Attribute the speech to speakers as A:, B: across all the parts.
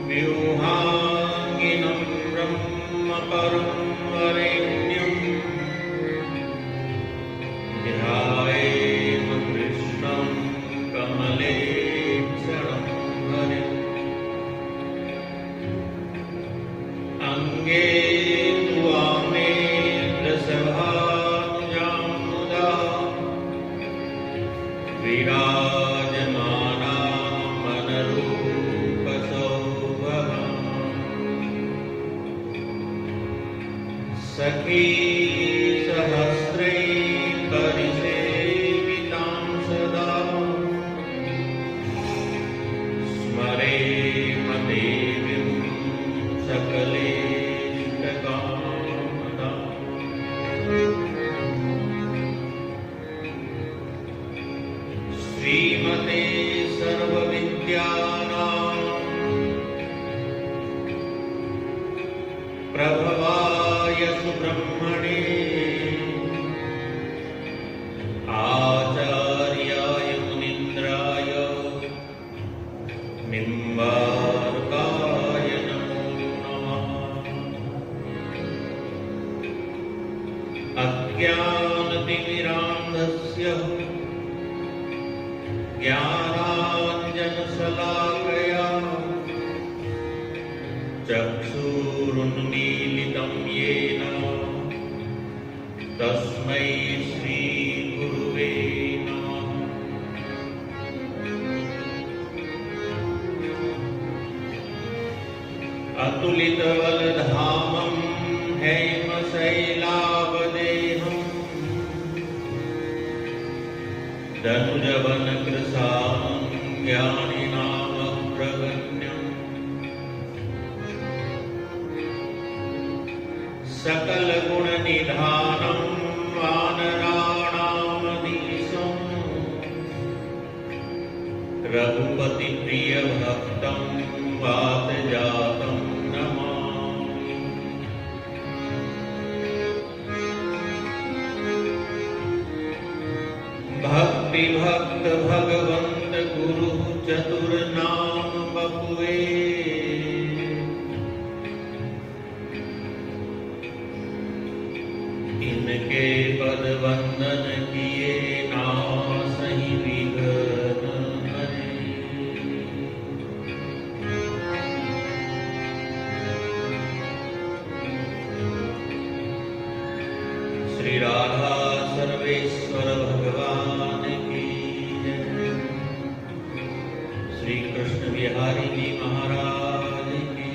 A: व्यूहाङ्गिनं ब्रह्मपरं वरेण्यं ध्यायेम कृष्णं कमले क्षणं हरिम् अङ्गे तु वामे प्रसभानुजां मुदा विराजमाना सखी सहस्रैः परिसेवितां सदा स्मरेम देवीं सकलेष्टकामदाम्। श्रीमते सर्वविद्यानां प्रभवाय सुब्रह्मणे आचार्याय मुनीन्द्राय निम्बार्काय नमो नमः। अज्ञानतिमिरान्धस्य ज्ञानाञ्जनशलाकया चक्षुरुन्मीलितं येन तस्मै श्रीगुरुवे नमः। अतुलितबलधामं हेमशैलावदेहं दनुजवनकृशां ज्ञानिनामग्रगण्यम् सकलगुणनिधानं वानराणामधीशं रघुपतिप्रियभक्तं वातजातं नमामि। भक्तिभक्त भगवन्त गुरु चतुर्नाम बपुए इनके पद वंदन किए नासहि विघ्न हरे। श्री राधा सर्वेश्वर भगवान की जय। श्री कृष्ण बिहारी जी महाराज की।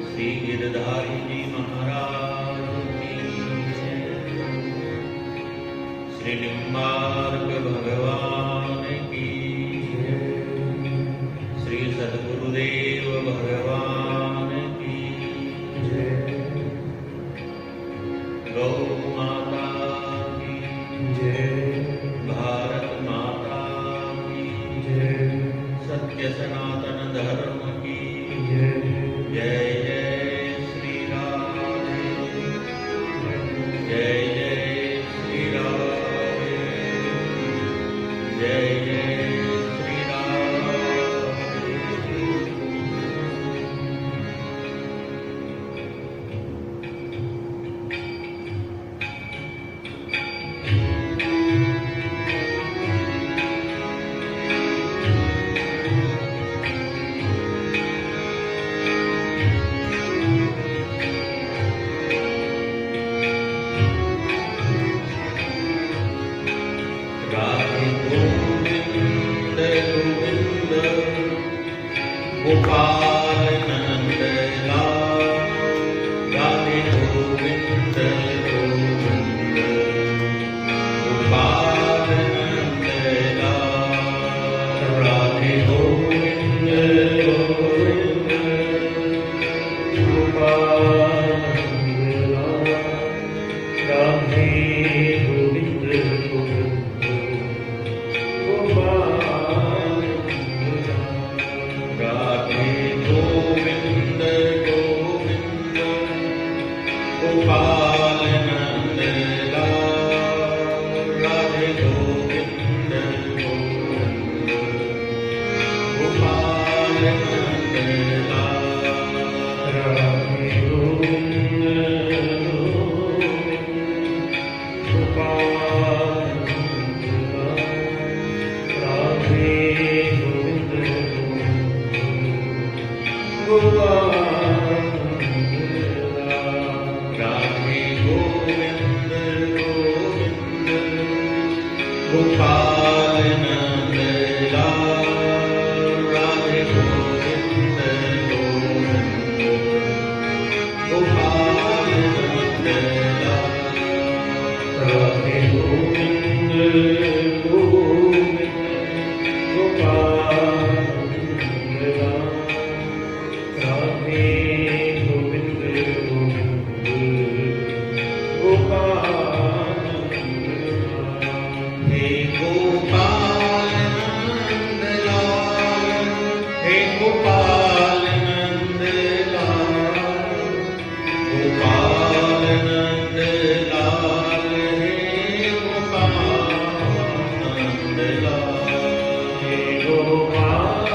A: श्री गिरधारी जी महाराज की जय। श्री निम्बार्क भगवान की जय। श्री सद्गुरुदेव भगवान की जय। गौ माता की जय। भारत माता की जय। सत्य सनातन धर्म की जय। जय गोपाल नंद लाल राधे गोविंद गोविंद गोपाल नंद लाल राधे गोविंद गोविंद गोपाल नंद लाल राधे गोविंद गोविंद गोपाल गोपाल नंद लाल राधे गोविंद गोविंद गोपाल नंद लाल राधे गोविंद गोपाल राधे गोविंद गोपाल गोपाल नंद लाल राधे गोविंद गोविंद गोपाल नंद लाल राधे गोविंद गोविंद गोपाल नंद लाल राधे गोविंद गोविंद गोपाल गोपाल नंद लाल हे गोपाल नंद लाल गोपाल नंद लाल हे गोपाल नंद लाल हे गोपाल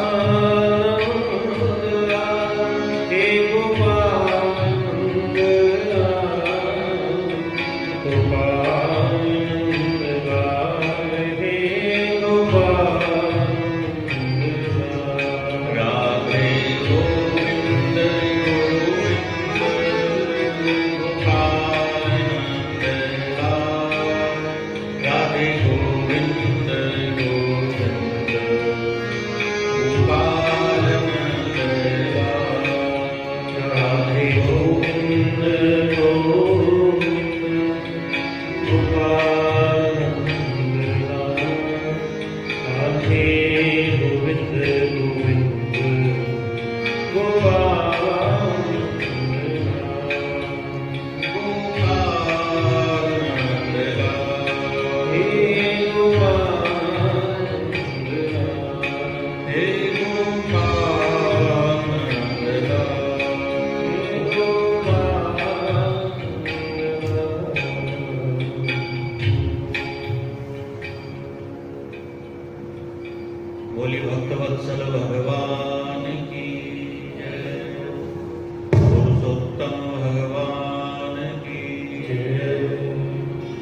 A: हे गोपाल नंद लाल गोपाल बोली भक्तवत्सल भगवान की जय, पुरुषोत्तम भगवान की जय,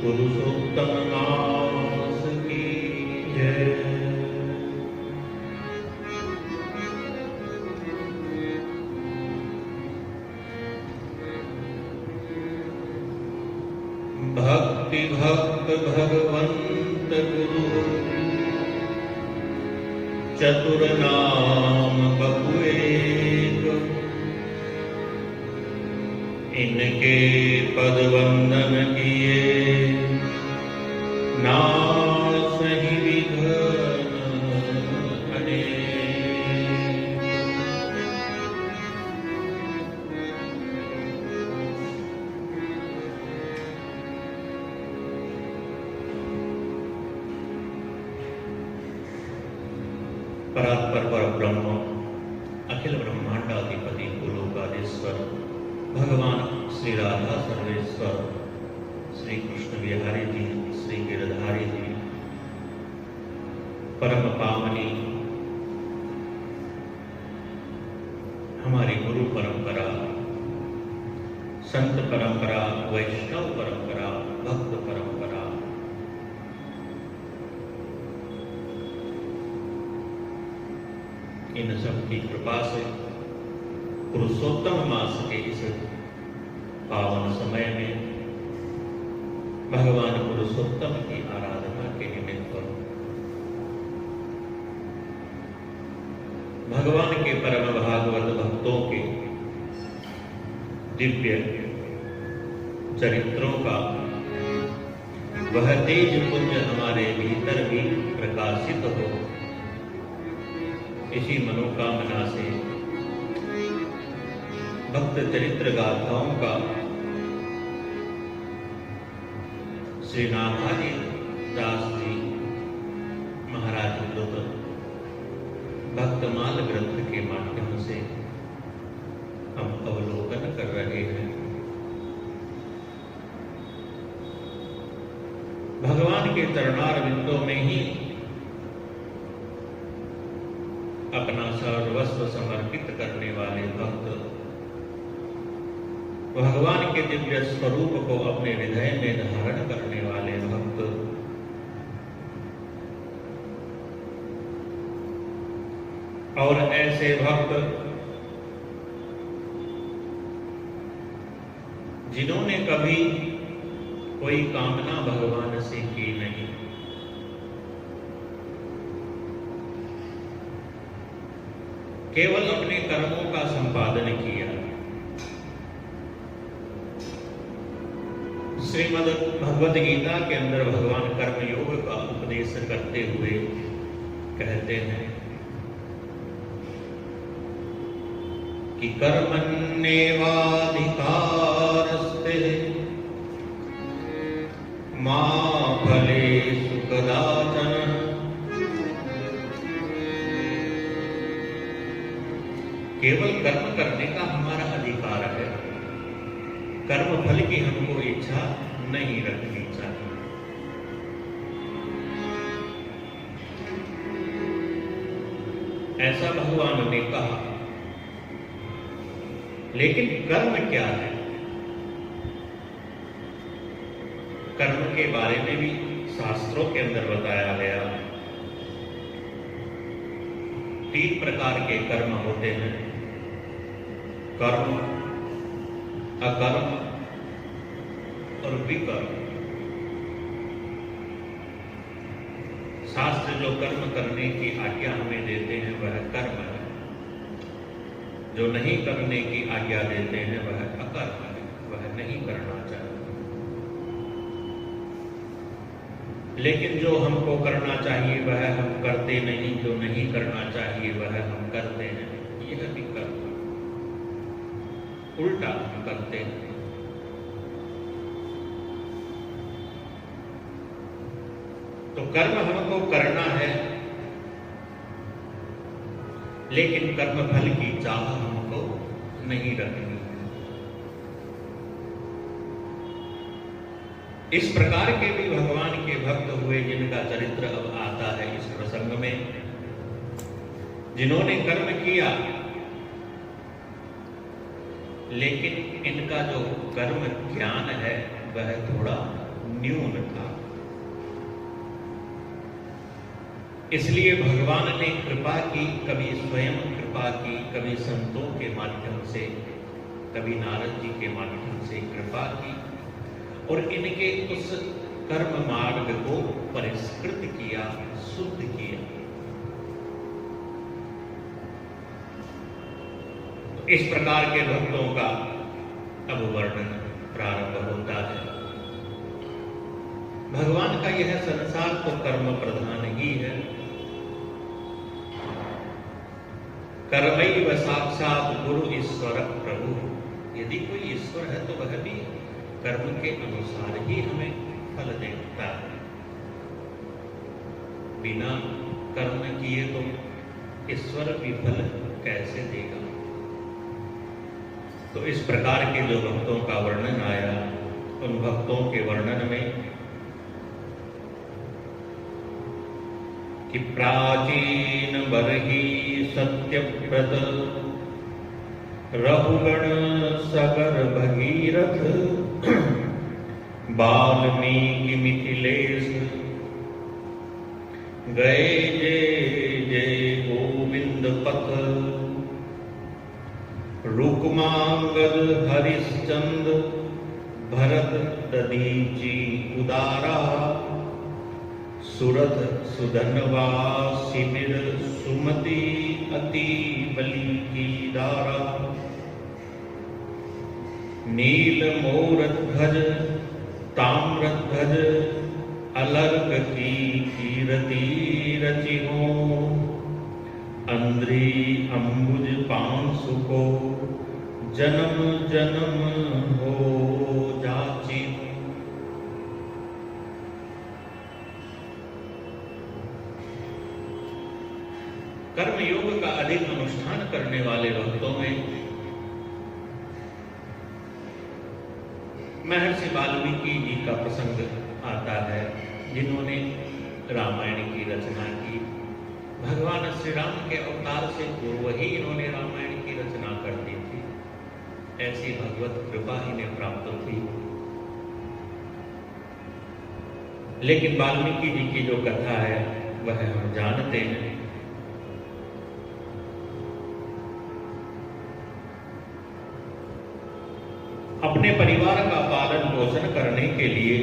A: पुरुषोत्तम मास की जय। भक्ति भक्त भगवंत गुरु चतुर नाम बहु एक, इनके पद वंदन किए नासहि विघ्न अनेक। परात्पर पर ब्रह्म अखिल ब्रह्मांडाधिपति गोलोकाधीश्वर भगवान श्री राधा सर्वेश्वर श्री कृष्ण बिहारी जी श्री गिरधारी जी परम पावनी हमारी गुरु परंपरा, संत परंपरा, वैष्णव परंपरा, भक्त परंपरा, इन सब की कृपा से पुरुषोत्तम मास के इस पावन समय में भगवान पुरुषोत्तम की आराधना के निमित्त भगवान के परम भागवत भक्तों के दिव्य चरित्रों का वह तेज पुंज हमारे भीतर भी प्रकाशित हो, इसी मनोकामना से भक्त चरित्र गाथाओं का श्री नाथाजी दास जी महाराज भक्तमाल ग्रंथ के माध्यम से हम अवलोकन कर रहे हैं। भगवान के चरणार बिंदों में ही अपना सर्वस्व समर्पित करने वाले भक्त, भगवान के दिव्य स्वरूप को अपने हृदय में धारण करने वाले भक्त, और ऐसे भक्त जिन्होंने कभी कोई कामना भगवान से की नहीं, केवल अपने कर्मों का संपादन किया। श्रीमद् भगवद गीता के अंदर भगवान कर्मयोग का उपदेश करते हुए कहते हैं कि कर्मण्येवाधिकारस्ते मा फलेषु कदाचन। केवल कर्म करने का हमारा अधिकार है, कर्म फल की हमको इच्छा नहीं रखनी चाहिए। ऐसा भगवान ने कहा। लेकिन कर्म क्या है? कर्म के बारे में भी शास्त्रों के अंदर बताया गया। 3 प्रकार के कर्म होते हैं, कर्म, अकर्म और विकर्म। शास्त्र जो कर्म करने की आज्ञा हमें देते हैं वह कर्म है, जो नहीं करने की आज्ञा देते हैं वह अकर्म है, वह नहीं करना चाहिए। लेकिन जो हमको करना चाहिए वह हम करते नहीं, जो नहीं करना चाहिए वह हम करते हैं, यह भी कर्म, उल्टा हम करते हैं। तो कर्म हमको करना है, लेकिन कर्म फल की चाह हमको नहीं रखनी है। इस प्रकार के भी भगवान के भक्त हुए जिनका चरित्र अब आता है इस प्रसंग में, जिन्होंने कर्म किया लेकिन इनका जो कर्म ज्ञान है वह थोड़ा न्यून था। इसलिए भगवान ने कृपा की, कभी स्वयं कृपा की, कभी संतों के माध्यम से, कभी नारद जी के माध्यम से कृपा की और इनके उस कर्म मार्ग को परिष्कृत किया, शुद्ध किया। तो इस प्रकार के भक्तों का अब वर्णन प्रारंभ होता है। भगवान का यह संसार तो कर्म प्रधान ही है। कर्मैव साक्षात गुरु ईश्वर प्रभु। यदि कोई ईश्वर है तो वह भी कर्म के अनुसार ही हमें फल देता है। बिना कर्म किए तो ईश्वर भी फल कैसे देगा? तो इस प्रकार के जो भक्तों का वर्णन आया, उन भक्तों के वर्णन में कि प्राचीन बरही सत्यव्रत रघुगण सगर भगीरथ वाल्मीकि मिथिलेश गए जय जय गोविंद पथ रुक्मांगद हरिश्चंद्र भरत दधीची उदारा सुरथ सुधनवा शिविर सुमति अति बलि की दारा नील मोरत ध्वज ताम्रध्वज अलर्क की कीरति रचि हो अंद्री अंबुज पांसु को जन्म जन्म हो जाची। कर्मयोग का अधिक अनुष्ठान करने वाले भक्तों में महर्षि वाल्मीकि जी का प्रसंग आता है। जिन्होंने रामायण की रचना की। भगवान श्री राम के अवतार से पूर्व ही इन्होंने रामायण की रचना कर दी थी। ऐसी भगवत कृपा इन्हें प्राप्त थी। लेकिन वाल्मीकि जी की जो कथा है वह हम जानते हैं। अपने परिवार का पालन पोषण करने के लिए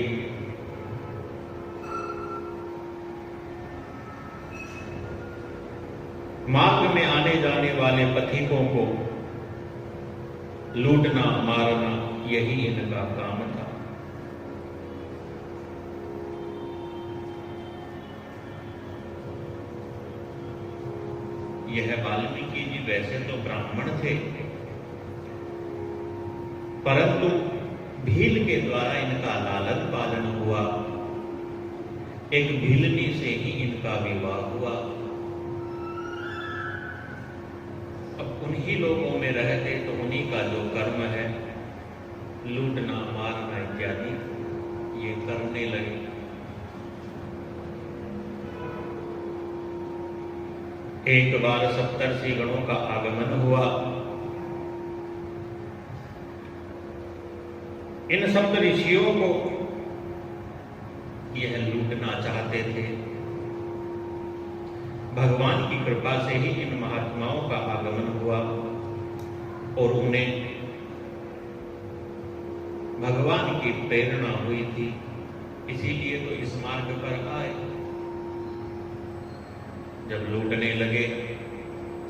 A: मार्ग में आने जाने वाले पथिकों को लूटना मारना यही इनका काम था। यह वाल्मीकि जी वैसे तो ब्राह्मण थे, परंतु भील के द्वारा इनका लालन पालन हुआ। एक भीलनी से ही इनका विवाह हुआ। अब उन्हीं लोगों में रहते तो उन्हीं का जो कर्म है लूटना मारना इत्यादि ये करने लगे। एक बार सप्तर्षि गणों का आगमन हुआ। इन सप्त ऋषियों को यह लूटना चाहते थे। भगवान की कृपा से ही इन महात्माओं का आगमन हुआ और उन्हें भगवान की प्रेरणा हुई थी, इसीलिए तो इस मार्ग पर आए। जब लूटने लगे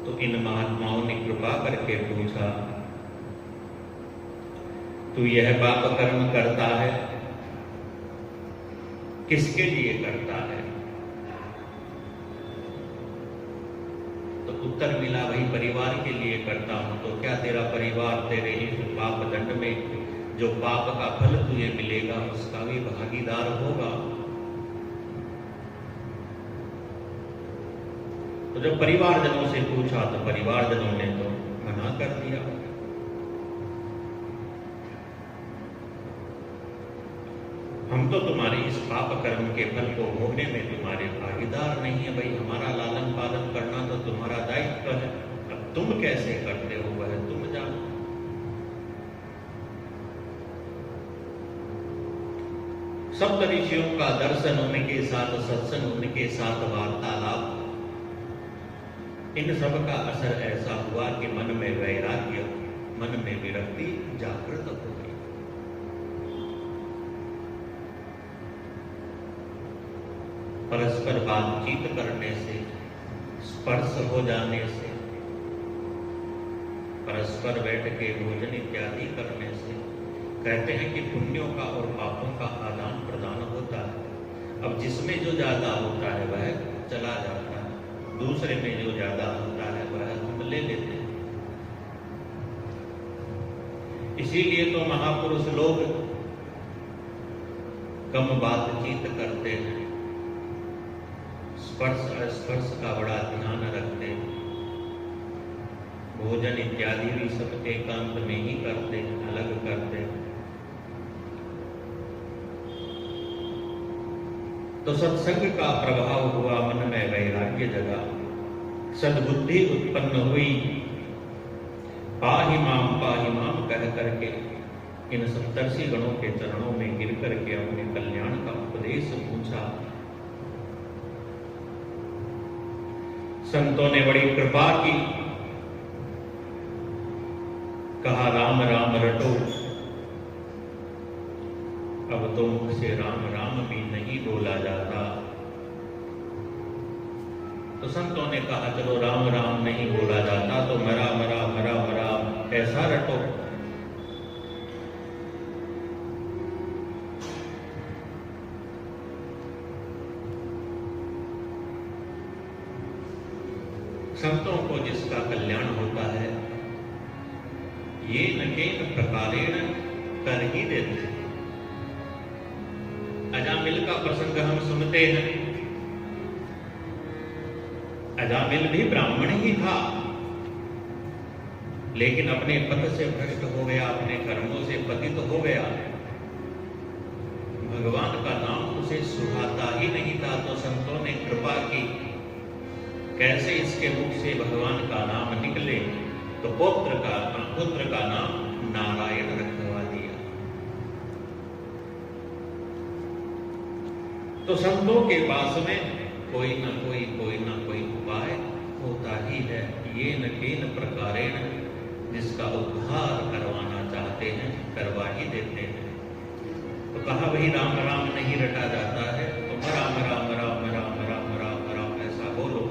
A: तो इन महात्माओं ने कृपा करके पूछा, तू यह पाप कर्म करता है किसके लिए करता है? तो उत्तर मिला, भाई परिवार के लिए करता हूं। तो क्या तेरा परिवार तेरे इस पाप दंड में जो पाप का फल तुझे मिलेगा उसका भी भागीदार होगा? तो जब परिवारजनों से पूछा तो परिवारजनों ने तो मना कर दिया। हम तो तुम्हारे इस पाप कर्म के फल को भोगने में तुम्हारे भागीदार नहीं है। भाई हमारा लालन पालन करना तो तुम्हारा दायित्व है। अब तुम कैसे करते हो वह तुम जानो। सप्त ऋषियों का दर्शन उनके साथ, सत्संग उनके साथ, वार्तालाप, इन सब का असर ऐसा हुआ कि मन में वैराग्य, मन में विरक्ति जागृत हो गई। परस्पर बातचीत करने से, स्पर्श हो जाने से, परस्पर बैठ के भोजन इत्यादि करने से कहते हैं कि पुण्यों का और पापों का आदान प्रदान होता है। अब जिसमें जो ज्यादा होता है वह चला जाता है, दूसरे में जो ज्यादा होता है वह हम ले लेते हैं। इसीलिए तो महापुरुष लोग कम बातचीत करते हैं, स्पर्श अस्पर्श का बड़ा ध्यान रखते हैं, भोजन इत्यादि भी सब एकांत में ही करते हैं, अलग करते हैं। तो सत्संग का प्रभाव हुआ, मन में वैराग्य जगा, सद्बुद्धि उत्पन्न हुई। पाहि माम कह करके इन सप्तर्षि गणों के चरणों में गिर करके अपने कल्याण का उपदेश पूछा। संतों ने बड़ी कृपा की, कहा राम राम रटो। अब तो मुख से राम राम भी नहीं बोला जाता। तो संतों ने कहा चलो राम राम नहीं बोला जाता तो मरा मरा मरा मरा ऐसा रटो। संतों को जिसका कल्याण होता है ये न केन प्रकारेण कर ही देते हैं। अजामिल का प्रसंग हम सुनते हैं। अजामिल भी ब्राह्मण ही था, लेकिन अपने पद से भ्रष्ट हो गया, अपने कर्मों से पतित हो गया। भगवान का नाम उसे सुहाता तो संतों ने कृपा की, कैसे इसके मुख से भगवान का नाम निकले, तो पुत्र का नाम नारायण रखवा दिया। तो संतों के पास में कोई न कोई उपाय होता ही है। ये न केन प्रकारेण, जिसका उद्धार करवाना चाहते हैं करवा ही देते हैं। तो कहा भाई राम राम नहीं रटा जाता है, तो राम राम राम राम राम राम राम ऐसा बोलो।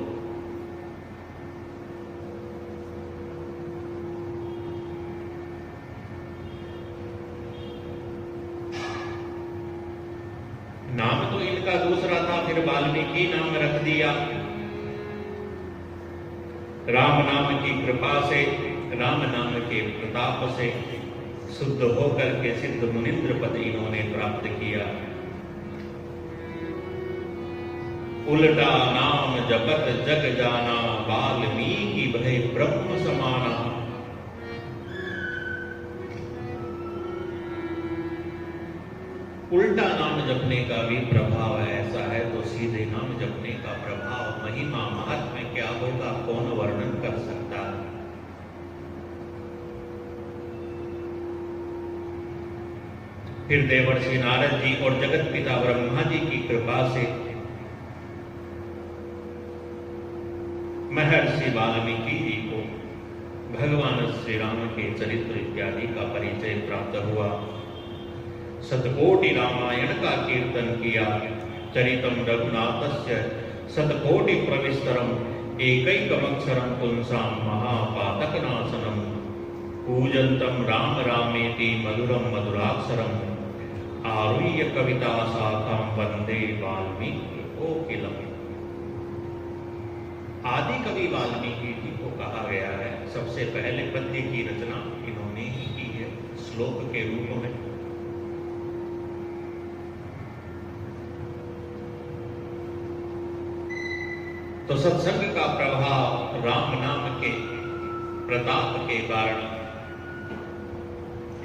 A: नाम तो इनका दूसरा था, फिर वाल्मीकि नाम रख दिया। राम नाम की कृपा से, राम नाम के प्रताप से शुद्ध होकर के सिद्ध मुनिंद्र पद इन्होंने प्राप्त किया। उल्टा नाम जपत जग जाना, वाल्मीकि भय ब्रह्म समाना। उल्टा नाम जपने का भी प्रभाव ऐसा है, तो सीधे नाम जपने का प्रभाव, महिमा महात्म्य क्या होगा, कौन वर्णन कर सकता है। फिर देवर्षि नारद जी और जगत पिता ब्रह्मा जी की कृपा से महर्षि वाल्मीकि जी को भगवान श्री राम के चरित्र इत्यादि का परिचय प्राप्त हुआ। शतकोटि रामायण का कीर्तन किया। चरितम रघुनाथस्य शतकोटि प्रविस्तरम, एकैकमक्षरम पुंसाम महापातकनाशनम, पूजंतम राम रामेति मधुरम मधुराक्षरम, आरुह्य कविता शाखाम वंदे वाल्मीकि कोकिलम। आदि कवि वाल्मीकि जी को कहा गया है। सबसे पहले पद्य की रचना इन्होंने ही की है श्लोक के रूप में। तो सत्संग का प्रभाव, राम नाम के प्रताप के कारण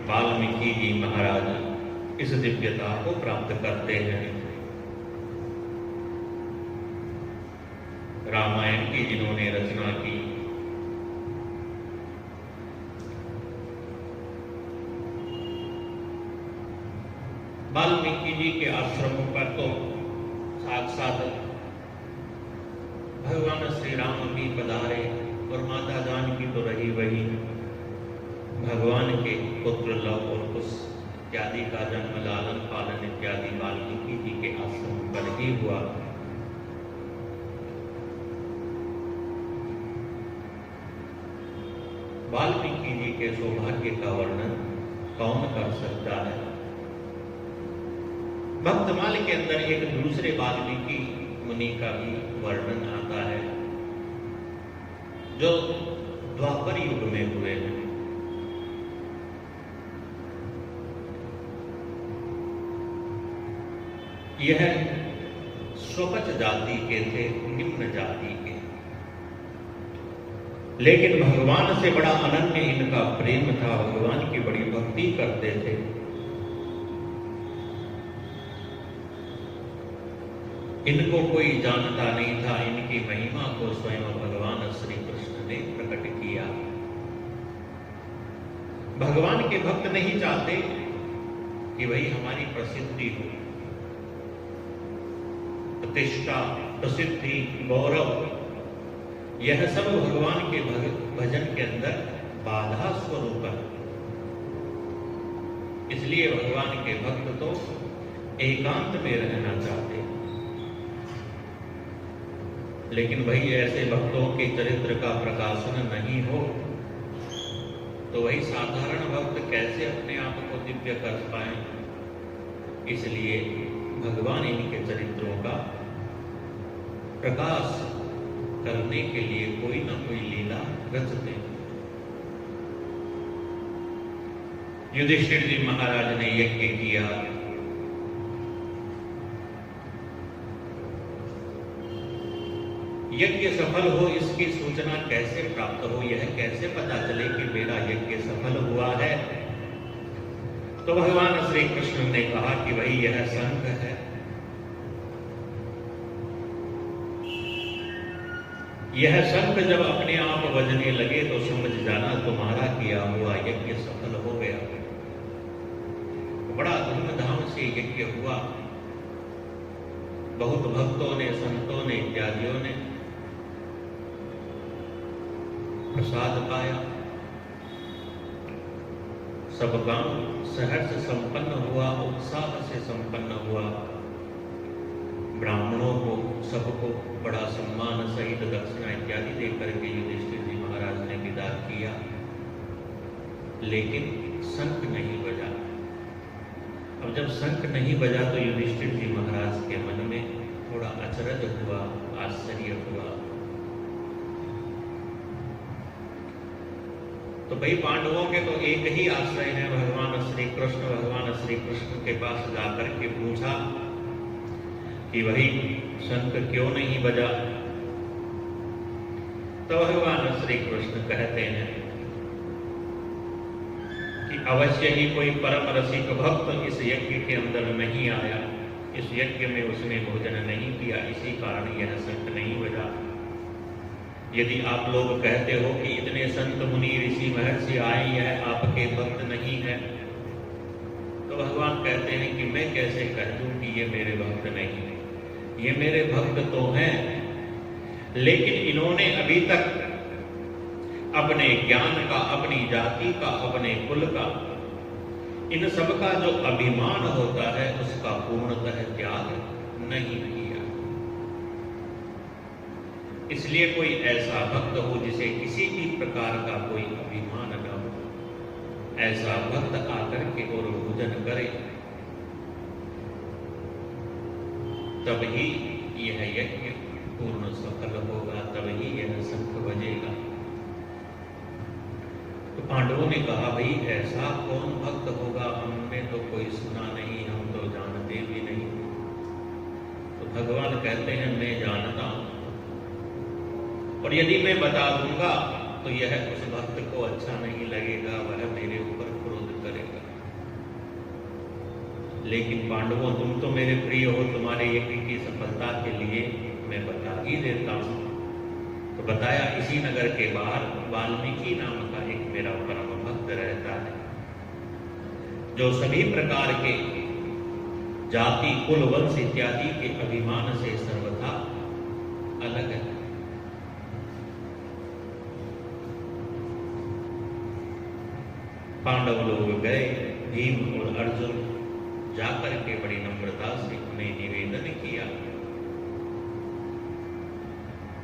A: वाल्मीकि जी महाराज इस दिव्यता को प्राप्त करते हैं। रामायण की जिन्होंने रचना की, वाल्मीकि जी के आश्रमों पर तो साक्षात भगवान श्री राम भी पधारे, और माता जानकी तो रही वही। भगवान के पुत्र लव और कुश इत्यादि का जन्म, लालन पालन इत्यादि वाल्मीकि जी के आश्रम पर ही हुआ। वाल्मीकि जी के सौभाग्य का वर्णन कौन कर सकता है। भक्तमाल के अंदर एक दूसरे वाल्मीकि मुनि का भी वर्णन आता है, जो द्वापर युग में हुए हैं। यह स्वपच जाति के थे, निम्न जाति के, लेकिन भगवान से बड़ा अनन्य इनका प्रेम था, भगवान की बड़ी भक्ति करते थे। इनको कोई जानता नहीं था, इनकी महिमा को स्वयं भगवान श्री कृष्ण ने प्रकट किया। भगवान के भक्त नहीं चाहते कि वही हमारी प्रसिद्धि हो, प्रतिष्ठा, प्रसिद्धि, गौरव, यह सब भगवान के भजन के अंदर बाधा स्वरूप है। इसलिए भगवान के भक्त तो एकांत में रहना चाहते हैं। लेकिन भाई ऐसे भक्तों के चरित्र का प्रकाशन नहीं हो तो वही साधारण भक्त कैसे अपने आप को दिव्य कर पाए। इसलिए भगवान इनके चरित्रों का प्रकाश करने के लिए कोई ना कोई लीला रचते। युधिष्ठिर जी महाराज ने यज्ञ किया, यज्ञ सफल हो इसकी सूचना कैसे प्राप्त हो, यह कैसे पता चले कि मेरा यज्ञ सफल हुआ है। तो भगवान श्री कृष्ण ने कहा कि भाई यह शंख है, यह शंख जब अपने आप बजने लगे तो समझ जाना तुम्हारा किया हुआ यज्ञ सफल हो गया। बड़ा धूमधाम से यज्ञ हुआ। बहुत भक्तों ने, संतों ने, इत्यादियों ने प्रसाद पाया। सब काम सहर्ष संपन्न हुआ, उत्साह से संपन्न हुआ। ब्राह्मणों को, सबको बड़ा सम्मान सहित दक्षिणा इत्यादि देकर के युधिष्ठिर जी महाराज ने विदा किया। लेकिन शंख नहीं बजा। अब जब शंख नहीं बजा तो युधिष्ठिर जी महाराज के मन में थोड़ा अचरज हुआ, आश्चर्य हुआ। तो भाई पांडवों के तो एक ही आश्रय है, भगवान श्री कृष्ण। भगवान श्री कृष्ण के पास जाकर के पूछा कि वही शंख क्यों नहीं बजा। तो भगवान श्री कृष्ण कहते हैं कि अवश्य ही कोई परम रसिक भक्त इस यज्ञ के अंदर नहीं आया, इस यज्ञ में उसने भोजन नहीं किया, इसी कारण यह शंख नहीं बजा। यदि आप लोग कहते हो कि इतने संत मुनि ऋषि महर्षि आए, यह आपके भक्त नहीं है, तो भगवान कहते हैं कि मैं कैसे कह दूं कि ये मेरे भक्त नहीं है। ये मेरे भक्त तो हैं, लेकिन इन्होंने अभी तक अपने ज्ञान का, अपनी जाति का, अपने कुल का, इन सब का जो अभिमान होता है उसका पूर्णतः त्याग नहीं किया। इसलिए कोई ऐसा भक्त हो जिसे किसी भी प्रकार का कोई अभिमान न हो, ऐसा भक्त आकर के और भोजन करे, तब ही यह यज्ञ पूर्ण सफल होगा, तब ही यह शंख बजेगा। तो पांडवों ने कहा, भाई ऐसा कौन भक्त होगा, हमने तो कोई सुना नहीं, हम तो जानते भी नहीं। तो भगवान कहते हैं मैं जानता हूं, और यदि मैं बता दूंगा तो यह उस भक्त को अच्छा नहीं लगेगा, वह मेरे ऊपर क्रोध करेगा। लेकिन पांडवों, तुम तो मेरे प्रिय हो, तुम्हारे यज्ञ की सफलता के लिए मैं बता ही देता हूं। तो बताया, इसी नगर के बाहर वाल्मीकि नाम का एक मेरा परम भक्त रहता है, जो सभी प्रकार के जाति, कुल, वंश इत्यादि के अभिमान से सर्वथा अलग है। पांडव लोग गए, भीम और अर्जुन जाकर के बड़ी नम्रता से उन्हें निवेदन किया।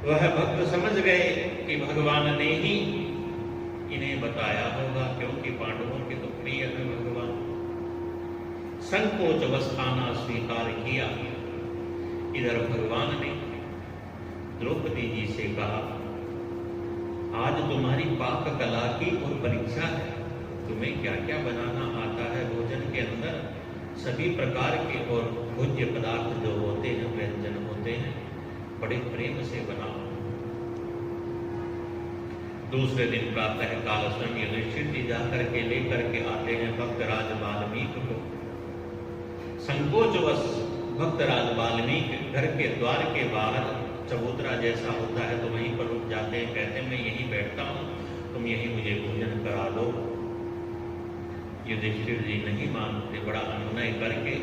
A: वह भक्त समझ गए कि भगवान ने ही इन्हें बताया होगा, क्योंकि पांडवों के तो प्रिय है भगवान। संकोच अवस्थाना स्वीकार किया। इधर भगवान ने द्रौपदी जी से कहा, आज तुम्हारी पाक कला की और परीक्षा है, तुम्हें क्या क्या बनाना आता है। भोजन के अंदर सभी प्रकार के और भोज्य पदार्थ जो होते हैं, व्यंजन होते हैं, बड़े प्रेम से बनाओ। दूसरे दिन प्रातः काल स्वयं युधिष्ठिर जी जाकर के लेकर के आते हैं भक्तराज वाल्मीकि को। संकोचवश भक्तराज वाल्मीकि घर के द्वार के बाहर चबूतरा जैसा होता है तो वहीं पर रुक जाते हैं, कहते हैं मैं यहीं बैठता हूं, तुम यहीं मुझे भोजन करा दो। युधिष्ठिर जी नहीं मानते, बड़ा अनुनय करके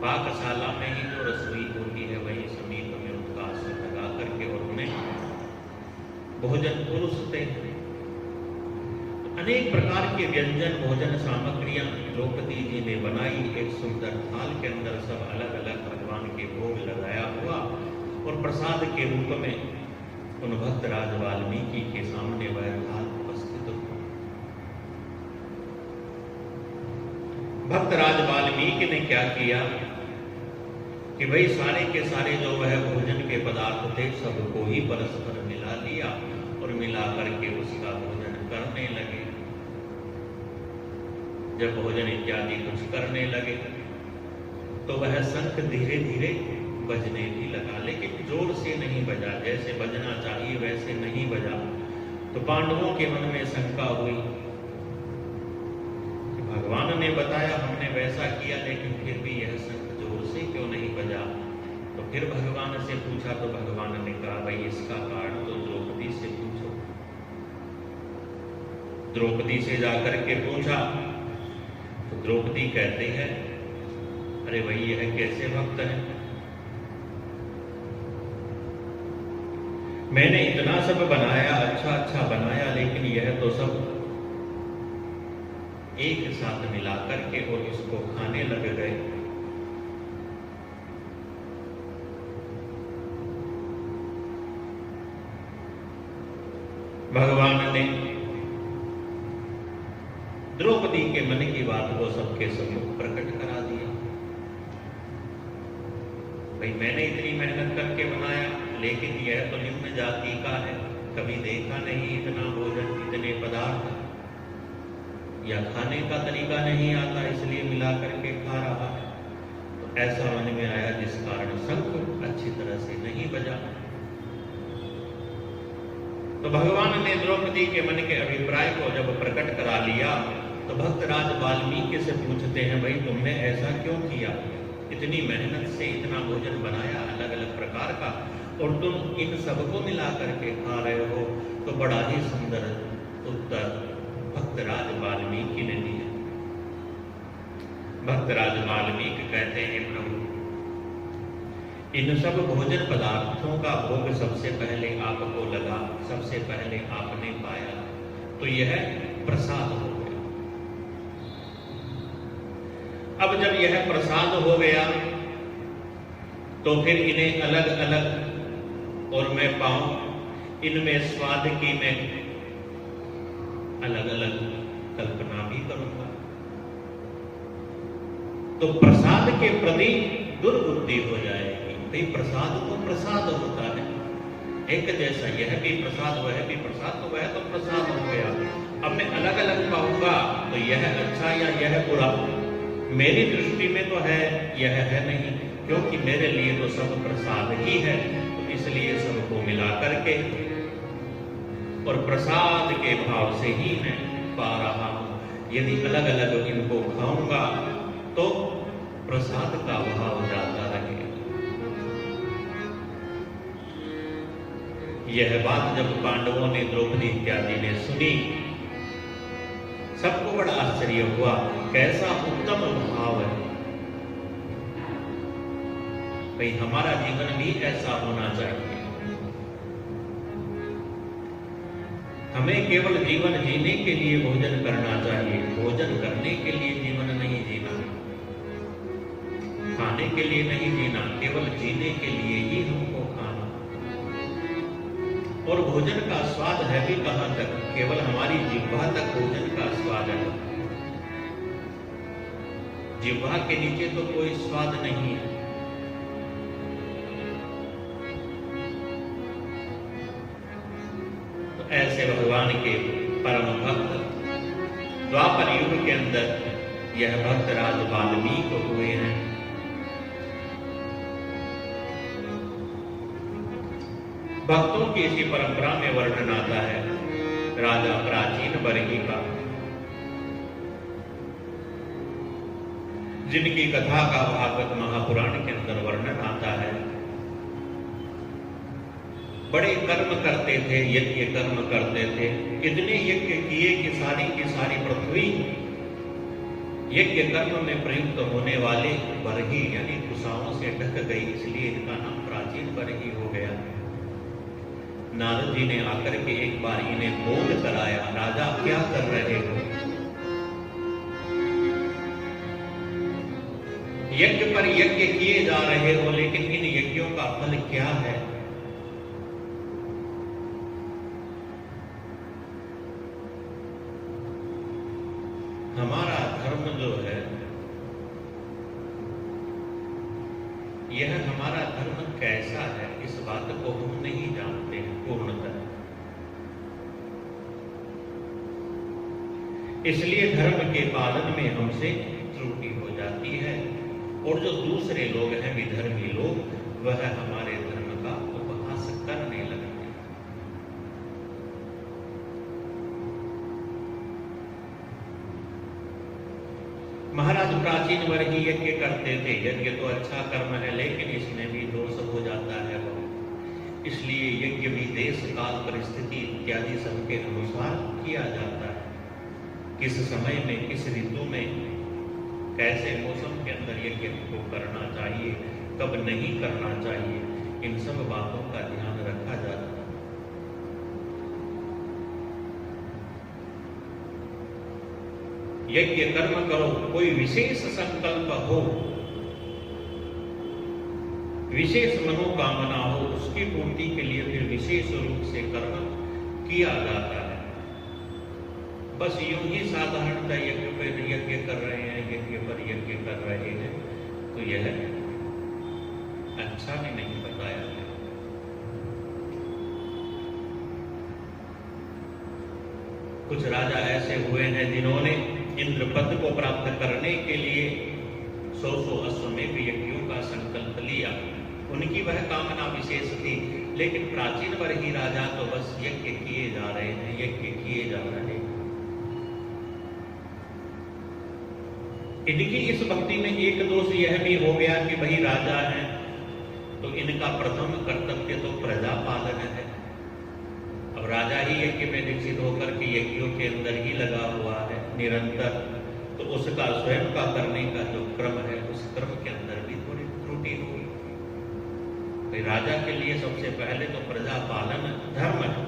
A: पाकशाला में ही जो रसोई होती है वही समीप में उनका आसन लगा करके और उन्हें भोजन परोसते हैं। अनेक प्रकार के व्यंजन, भोजन सामग्रियां द्रौपदी जी ने बनाई। एक सुंदर थाल के अंदर सब अलग अलग भगवान के भोग लगाया हुआ और प्रसाद के रूप में उन भक्तराज वाल्मीकि के सामने वह थाल उपस्थित हुआ। भक्तराज वाल्मीकि ने क्या किया कि भाई सारे के सारे जो वह भोजन के पदार्थ थे सबको ही परस्पर मिला लिया और मिला करके उसका भोजन करने लगे। जब भोजन इत्यादि कुछ करने लगे तो वह शंख धीरे धीरे बजने भी लगा, लेकिन जोर से नहीं बजा, जैसे बजना चाहिए वैसे नहीं बजा। तो पांडवों के मन में शंका हुई कि भगवान ने बताया, हमने वैसा किया, लेकिन फिर भी यह शंख जोर से क्यों नहीं बजा। तो फिर भगवान से पूछा तो भगवान ने कहा भाई इसका कारण तो द्रौपदी से पूछो। द्रौपदी से जाकर के पूछा तो द्रौपदी कहते हैं अरे भाई यह कैसे भक्त है, मैंने इतना सब बनाया, अच्छा अच्छा बनाया, लेकिन यह तो सब एक साथ मिलाकर के और इसको खाने लग गए। भगवान ने द्रौपदी के मन की बात को सबके सम्मुख प्रकट करा दिया। भाई मैंने इतनी मेहनत करके बनाया, लेकिन यह तो निम्न जाति का है, कभी देखा नहीं इतना भोजन, इतने पदार्थ, या खाने का तरीका नहीं आता इसलिए मिला करके खा रहा है। तो ऐसा मन में आया जिस कारण शंख अच्छी तरह से नहीं बजा। तो भगवान ने द्रौपदी के मन के अभिप्राय को जब प्रकट करा लिया तो भक्तराज वाल्मीकि से पूछते हैं भाई तुमने ऐसा क्यों किया, इतनी मेहनत से इतना भोजन बनाया अलग अलग प्रकार का, और तुम इन सबको मिला करके खा रहे हो। तो बड़ा ही सुंदर उत्तर भक्तराज वाल्मीकि ने दिया। भक्तराज वाल्मीकि कहते हैं प्रभु इन सब भोजन पदार्थों का भोग सबसे पहले आपको लगा, सबसे पहले आपने पाया, तो यह प्रसाद हो गया। अब जब यह प्रसाद हो गया तो फिर इन्हें अलग अलग और मैं पाऊं, इनमें स्वाद की मैं अलग अलग कल्पना भी करूंगा। तो प्रसाद के प्रति दुर्बुद्धि हो जाएगी। भाई प्रसाद तो प्रसाद होता है, एक जैसा यह भी प्रसाद वह भी प्रसाद, तो वह तो प्रसाद हो गया। अब मैं अलग अलग पाऊंगा तो यह अच्छा या यह बुरा, मेरी दृष्टि में तो है यह है नहीं, क्योंकि मेरे लिए तो सब प्रसाद ही है। तो इसलिए सबको मिला करके और प्रसाद के भाव से ही मैं पा रहा हूं। यदि अलग अलग इनको खाऊंगा तो प्रसाद का भाव जाता रहेगा। यह बात जब पांडवों ने, द्रौपदी इत्यादि ने सुनी, सबको बड़ा आश्चर्य हुआ, कैसा उत्तम भाव है। भाई हमारा जीवन भी ऐसा होना चाहिए। हमें केवल जीवन जीने के लिए भोजन करना चाहिए, भोजन करने के लिए जीवन नहीं जीना, खाने के लिए नहीं जीना, केवल जीने के लिए ही हमको खाना। और भोजन का स्वाद है भी कहां तक, केवल हमारी जिह्वा तक भोजन का स्वाद है। जिह्वा के नीचे तो कोई स्वाद नहीं है। तो ऐसे भगवान के परम भक्त द्वापर युग के अंदर यह भक्तराज वाल्मीकि हुए हैं। भक्तों की इसी परंपरा में वर्णन आता है राजा प्राचीन बरही का, जिनकी कथा का भागवत महापुराण के अंदर वर्णन आता है। बड़े कर्म करते थे, यज्ञ कर्म करते थे, इतने यज्ञ किए कि सारी पृथ्वी यज्ञ कर्म में प्रयुक्त होने वाले बरही यानी कुशाओं से ढक गई, इसलिए इनका नाम प्राचीन बरही हो गया। नारद जी ने आकर के एक बार इन्हें बोध कराया, राजा क्या कर रहे हो, यज्ञ पर यज्ञ किए जा रहे हो, लेकिन इन यज्ञों का फल क्या है। हमारा धर्म जो है, यह हमारा धर्म कैसा है, इस बात को हम नहीं जानते हैं पूर्णतः। इसलिए धर्म के पालन में हमसे त्रुटि हो जाती है, और जो दूसरे लोग हैं विधर्मी लोग, वह हमारे धर्म का उपहास करने लगते हैं। महाराज प्राचीन वर्ग ही यज्ञ करते थे। यज्ञ तो अच्छा कर्म है, लेकिन इसमें भी दोष हो जाता है बहुत। इसलिए यज्ञ भी देश काल परिस्थिति इत्यादि सबके अनुसार किया जाता है। किस समय में, किस ऋतु में, कैसे मौसम के अंदर यज्ञ को करना चाहिए, कब नहीं करना चाहिए, इन सब बातों का ध्यान रखा जाता है। यज्ञ कर्म करो, कोई विशेष संकल्प हो, विशेष मनोकामना हो, उसकी पूर्ति के लिए फिर विशेष रूप से कर्म किया जाता है। बस यूं ही साधारणतः यज्ञ पर यज्ञ कर रहे हैं, यज्ञ पर यज्ञ कर रहे हैं, तो यह अच्छा भी नहीं बताया है। कुछ राजा ऐसे हुए हैं जिन्होंने इंद्र पद को प्राप्त करने के लिए 100 अश्वमेध यज्ञों का संकल्प लिया। उनकी वह कामना विशेष थी, लेकिन प्राचीन वर्गी राजा तो बस यज्ञ किए जा रहे हैं, यज्ञ किए जा रहे हैं। इनकी इस भक्ति में एक दोष यह भी हो गया कि भाई राजा हैं तो इनका प्रथम कर्तव्य तो प्रजा पालन है। अब राजा ही यज्ञ में दीक्षित होकर के यज्ञों के अंदर ही लगा हुआ है निरंतर, तो उसका स्वयं का करने का जो क्रम है, उस क्रम के अंदर भी थोड़ी त्रुटि होगी। तो राजा के लिए सबसे पहले तो प्रजा पालन धर्म है।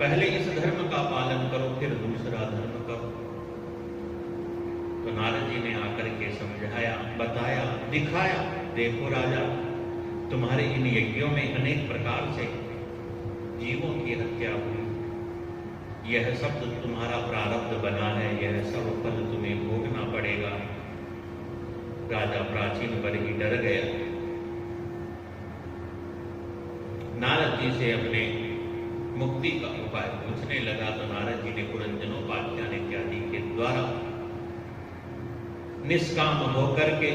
A: पहले इस धर्म का पालन करो, फिर दूसरा धर्म करो। तो नारद जी ने आकर के समझाया, बताया, दिखाया, देखो राजा, तुम्हारे इन यज्ञों में अनेक प्रकार से जीवों की हत्या हुई, यह सब तुम्हारा प्रारब्ध बना है, यह सब फल तुम्हें भोगना पड़ेगा। राजा प्राचीन पर ही डर गया। नारद जी से अपने मुक्ति का उपाय पूछने लगा, तो नारद जी ने पुरंजनोपाख्यान इत्यादि के द्वारा निष्काम होकर के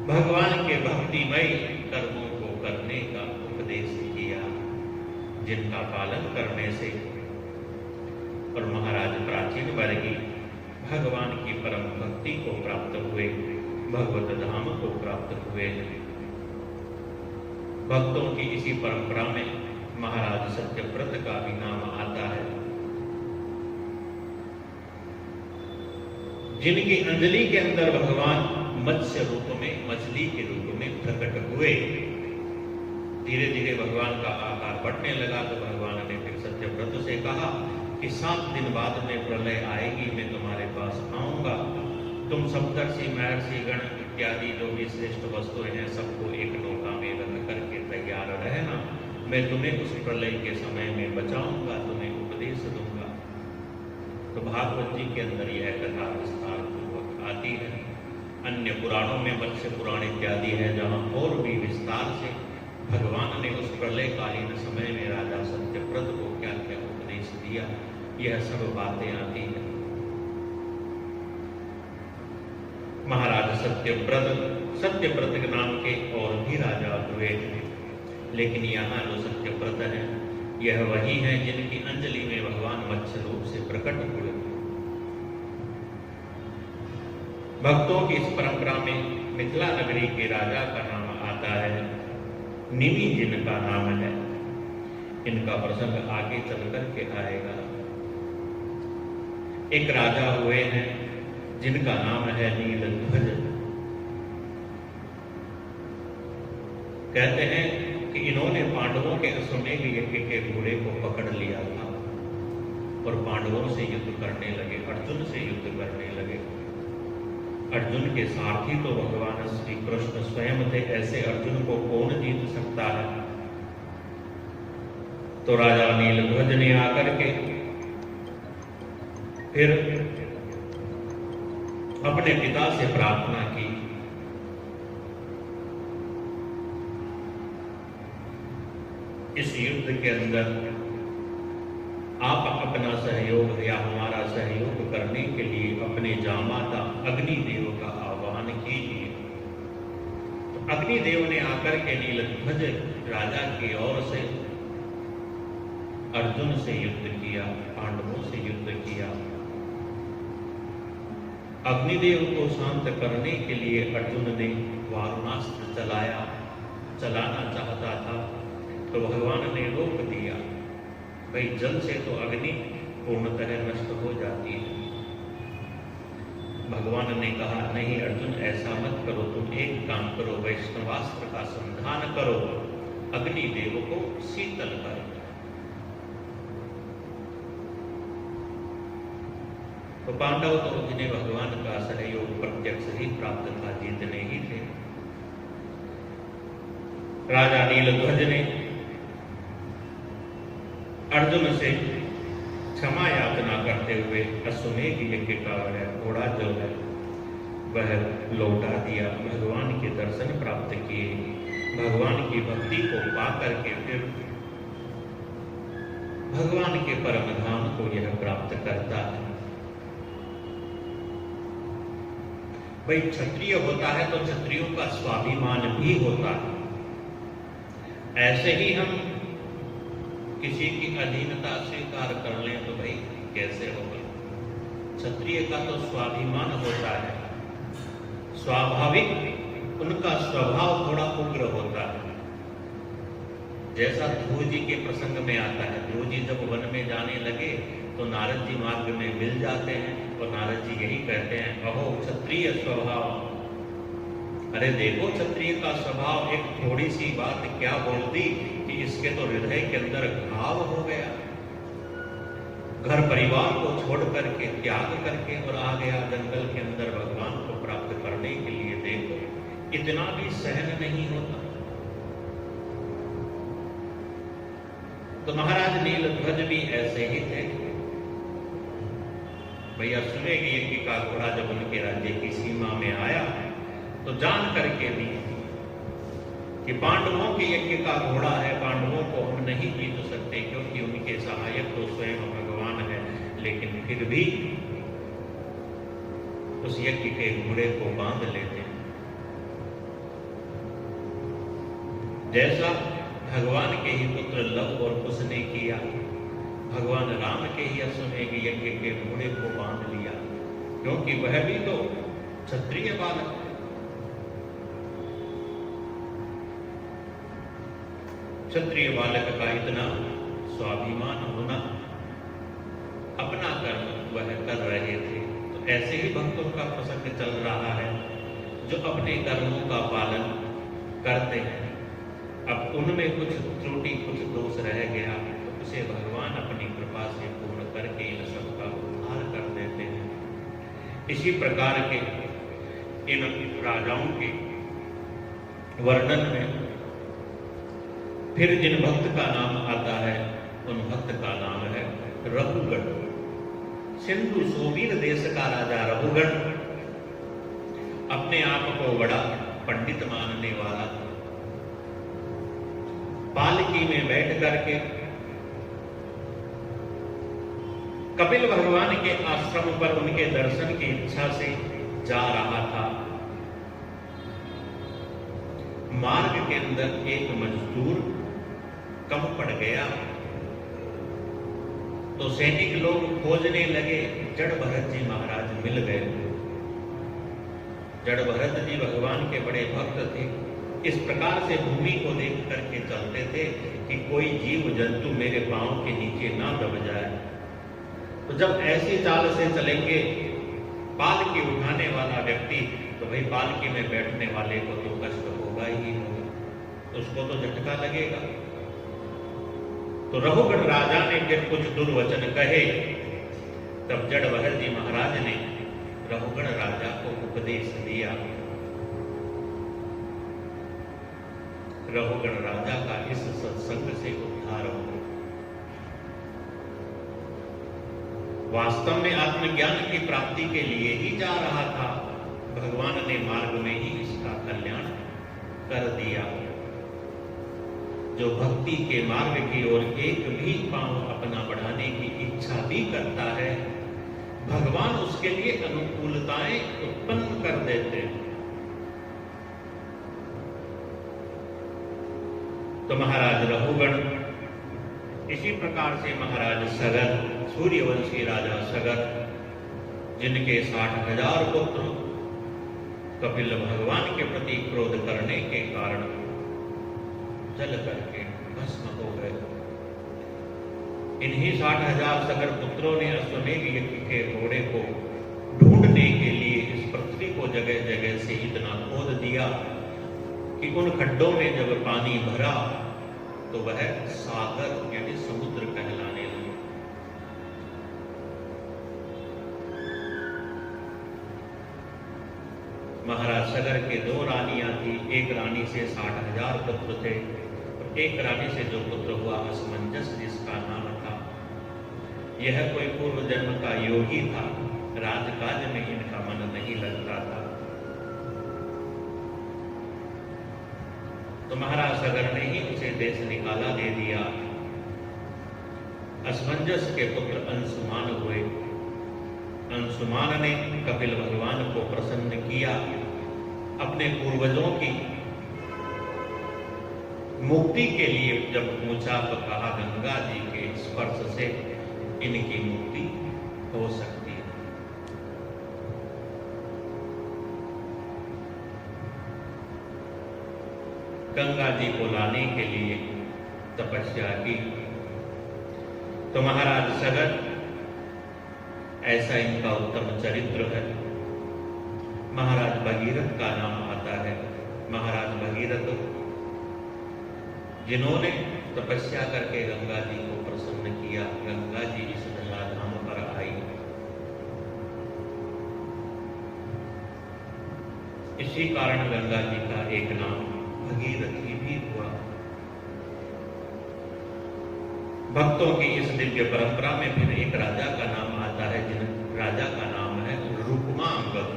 A: भगवान के भक्तिमय कर्मों को करने का उपदेश किया, जिनका पालन करने से और महाराज प्राचीन वर्गी भगवान की परम भक्ति को प्राप्त हुए, भगवत धाम को प्राप्त हुए। भक्तों की इसी परंपरा में महाराज सत्यव्रत का भी नाम आता है, जिनकी अंजलि के अंदर भगवान मत्स्य रूप में, मछली के रूप में प्रकट हुए। धीरे धीरे भगवान का आकार बढ़ने लगा, तो भगवान ने फिर सत्यव्रत से कहा कि 7 दिन बाद में प्रलय आएगी, मैं तुम्हारे पास आऊंगा, तुम सप्तर्षि, महर्षि गण इत्यादि जो भी श्रेष्ठ वस्तुएं हैं सबको एक नौका में रख करके तैयार रहना, मैं तुम्हें उस प्रलय के समय में बचाऊंगा, तुम्हें उपदेश दूंगा। तो भागवत जी के अंदर यह कथा विस्तार पूर्वक आती है। अन्य पुराणों में मत्स्य पुराण इत्यादि है, जहां और भी विस्तार से भगवान ने उस प्रलयकालीन समय में राजा सत्यव्रत को क्या क्या उपदेश दिया, यह सब बातें आती हैं। महाराज सत्यव्रत के नाम के और भी राजा हुए थे, लेकिन यहाँ जो सत्यव्रत है यह वही है जिनकी अंजलि में भगवान मत्स्य रूप से प्रकट हुए। भक्तों की इस परंपरा में मिथिला नगरी के राजा का नाम आता है, निमि जिनका नाम है। इनका प्रसंग आगे चल करके आएगा। एक राजा हुए हैं जिनका नाम है नीलध्वज। कहते हैं कि इन्होंने पांडवों के अश्वमेध यज्ञ के घोड़े को पकड़ लिया था और पांडवों से युद्ध करने लगे, अर्जुन से युद्ध करने लगे। अर्जुन के सारथी तो भगवान श्री कृष्ण स्वयं थे, ऐसे अर्जुन को कौन जीत सकता है। तो राजा नीलध्वज ने आकर के फिर अपने पिता से प्रार्थना की, इस युद्ध के अंदर आप अपना सहयोग या हमारा सहयोग करने के लिए अपने जामाता अग्निदेव का आह्वान कीजिए। तो अग्निदेव ने आकर के नीलध्वज राजा की ओर से अर्जुन से युद्ध किया, पांडवों से युद्ध किया। अग्निदेव को शांत करने के लिए अर्जुन ने वारुणास्त्र चलाना चाहता था, तो भगवान ने रोक दिया। भाई जल से तो अग्नि पूर्णतः नष्ट हो जाती है। भगवान ने कहा, नहीं अर्जुन, ऐसा मत करो, तुम एक काम करो, वैष्णवास्त्र का संधान करो, अग्निदेव को शीतल करो। तो पांडव तो जिन्हें भगवान का सहयोग प्रत्यक्ष ही प्राप्त था, जीतने ही थे। राजा नीलध्वज ने अर्जुन से क्षमा याचना करते हुए अश्वमेध यज्ञ का घोड़ा जो है वह लौटा दिया। भगवान के दर्शन प्राप्त किए, भगवान की भक्ति को पा करके फिर भगवान के परम धाम को यह प्राप्त करता है। भाई क्षत्रिय होता है तो क्षत्रियों का स्वाभिमान भी होता है। ऐसे ही हम किसी की अधीनता स्वीकार कर लें तो भाई कैसे होगा। क्षत्रिय का तो स्वाभिमान होता है, स्वाभाविक उनका स्वभाव थोड़ा उग्र होता है। जैसा ध्रुव जी के प्रसंग में आता है, ध्रुव जी जब वन में जाने लगे तो नारद जी मार्ग में मिल जाते हैं और नारद जी यही कहते हैं, अहो क्षत्रिय स्वभाव। अरे देखो क्षत्रिय का स्वभाव, एक थोड़ी सी बात क्या बोल दी कि इसके तो हृदय के अंदर घाव हो गया। घर परिवार को छोड़ करके, त्याग करके और आ गया जंगल के अंदर भगवान को प्राप्त करने के लिए। देखो इतना भी सहन नहीं होता। तो महाराज नीलध्वज भी ऐसे ही थे। भैया अश्वमेध यज्ञ का घोड़ा जब उनके राज्य की सीमा में आया तो जान करके भी कि पांडवों के यज्ञ का घोड़ा है, पांडवों को हम नहीं जीत सकते क्योंकि उनके सहायक तो स्वयं भगवान है, लेकिन फिर भी उस यज्ञ के घोड़े को बांध लेते हैं। जैसा भगवान के ही पुत्र लव और कुश ने किया, भगवान राम के ही अश्वमेध यज्ञ के घोड़े को बांध लिया, क्योंकि वह भी तो क्षत्रिय बालक है। क्षत्रिय बालक का इतना स्वाभिमान होना, अपना कर्म वह कर रहे थे। तो ऐसे ही भक्तों का प्रसंग चल रहा है जो अपने कर्मों का पालन करते हैं। अब उनमें कुछ त्रुटि, कुछ दोष रह गया तो उसे भगवान अपनी कृपा से पूर्ण करके इन सब का उद्धार कर देते हैं। इसी प्रकार के इन राजाओं के वर्णन में फिर जिन भक्त का नाम आता है उन भक्त का नाम है रघुगण। सिंधु सोवीर देश का राजा रघुगण अपने आप को बड़ा पंडित मानने वाला, पालकी में बैठ करके कपिल भगवान के आश्रम पर उनके दर्शन की इच्छा से जा रहा था। मार्ग के अंदर एक मजदूर कम पड़ गया तो सैनिक लोग खोजने लगे। जड़ भरत जी महाराज मिल गए। जड़ भरत जी भगवान के बड़े भक्त थे। इस प्रकार से भूमि को देख करके चलते थे कि कोई जीव जंतु मेरे पांव के नीचे ना दब जाए। तो जब ऐसी चाल से चलेंगे पालकी उठाने वाला व्यक्ति, तो भाई पालकी में बैठने वाले को तो कष्ट होगा ही होगा, उसको तो झटका लगेगा। तो रघुगण राजा ने जब कुछ दुर्वचन कहे तब जड़ भरत जी महाराज ने रघुगण राजा को उपदेश दिया। रघुगण राजा का इस सत्संग से उद्धार हो। वास्तव में आत्मज्ञान की प्राप्ति के लिए ही जा रहा था, भगवान ने मार्ग में ही इसका कल्याण कर दिया। जो भक्ति के मार्ग की ओर एक भी पांव अपना बढ़ाने की इच्छा भी करता है, भगवान उसके लिए अनुकूलताएं उत्पन्न कर देते हैं। तो महाराज रघुगण, इसी प्रकार से महाराज सगर, सूर्यवंशी राजा सगर, जिनके 60,000 पुत्र कपिल भगवान के प्रति क्रोध करने के कारण जल करके भस्म हो गए। इन्हीं 60,000 सगर पुत्रों ने अश्वमेध यज्ञ के घोड़े को ढूंढने के लिए इस पृथ्वी को जगह जगह से इतना खोद दिया कि उन खड्डों में जब पानी भरा तो वह सागर यानी समुद्र कहलाने लगा। महाराज सगर के 2 रानियां थी। एक रानी से 60,000 पुत्र थे और एक रानी से जो पुत्र हुआ असमंजस जिसका नाम था। यह कोई पूर्व जन्म का योगी था। राजकाज में इनका मन नहीं लगता था। तो महाराज सगर ने ही उसे देश निकाला दे दिया। असमंजस के पुत्र अंशुमान हुए। अंशुमान ने कपिल भगवान को प्रसन्न किया। अपने पूर्वजों की मुक्ति के लिए जब पूछा तो कहा गंगा जी के स्पर्श से इनकी मुक्ति हो सकती है। गंगा जी को लाने के लिए तपस्या की। तो महाराज सगर, ऐसा इनका उत्तम चरित्र है। महाराज भगीरथ का नाम आता है। महाराज भगीरथ जिन्होंने तपस्या करके गंगा जी को प्रसन्न किया। गंगा जी इस धराधाम पर आई। इसी कारण गंगा जी का एक नाम भगीरथी भी हुआ। भक्तों की इस दिव्य परंपरा में फिर एक राजा का नाम आता है, जिन राजा का नाम है रुक्मांगद।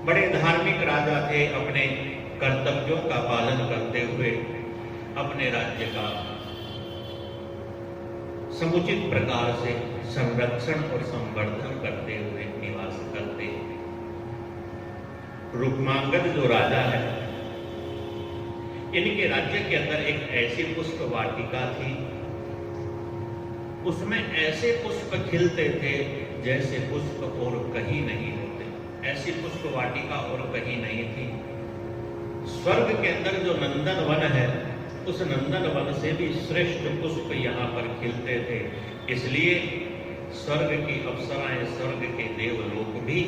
A: बड़े धार्मिक राजा थे। अपने कर्तव्यों का पालन करते हुए अपने राज्य का समुचित प्रकार से संरक्षण और संवर्धन करते हुए निवास करते। रुक्मांगद जो राजा है, इनके राज्य के अंदर एक ऐसी पुष्प वाटिका थी। उसमें ऐसे पुष्प खिलते थे जैसे पुष्प और कहीं नहीं होते। ऐसी पुष्प वाटिका और कहीं नहीं थी। स्वर्ग के अंदर जो नंदन वन है, उस नंदन वन से भी श्रेष्ठ पुष्प यहाँ पर खिलते थे। इसलिए स्वर्ग की अप्सराएं, स्वर्ग के देवलोक भी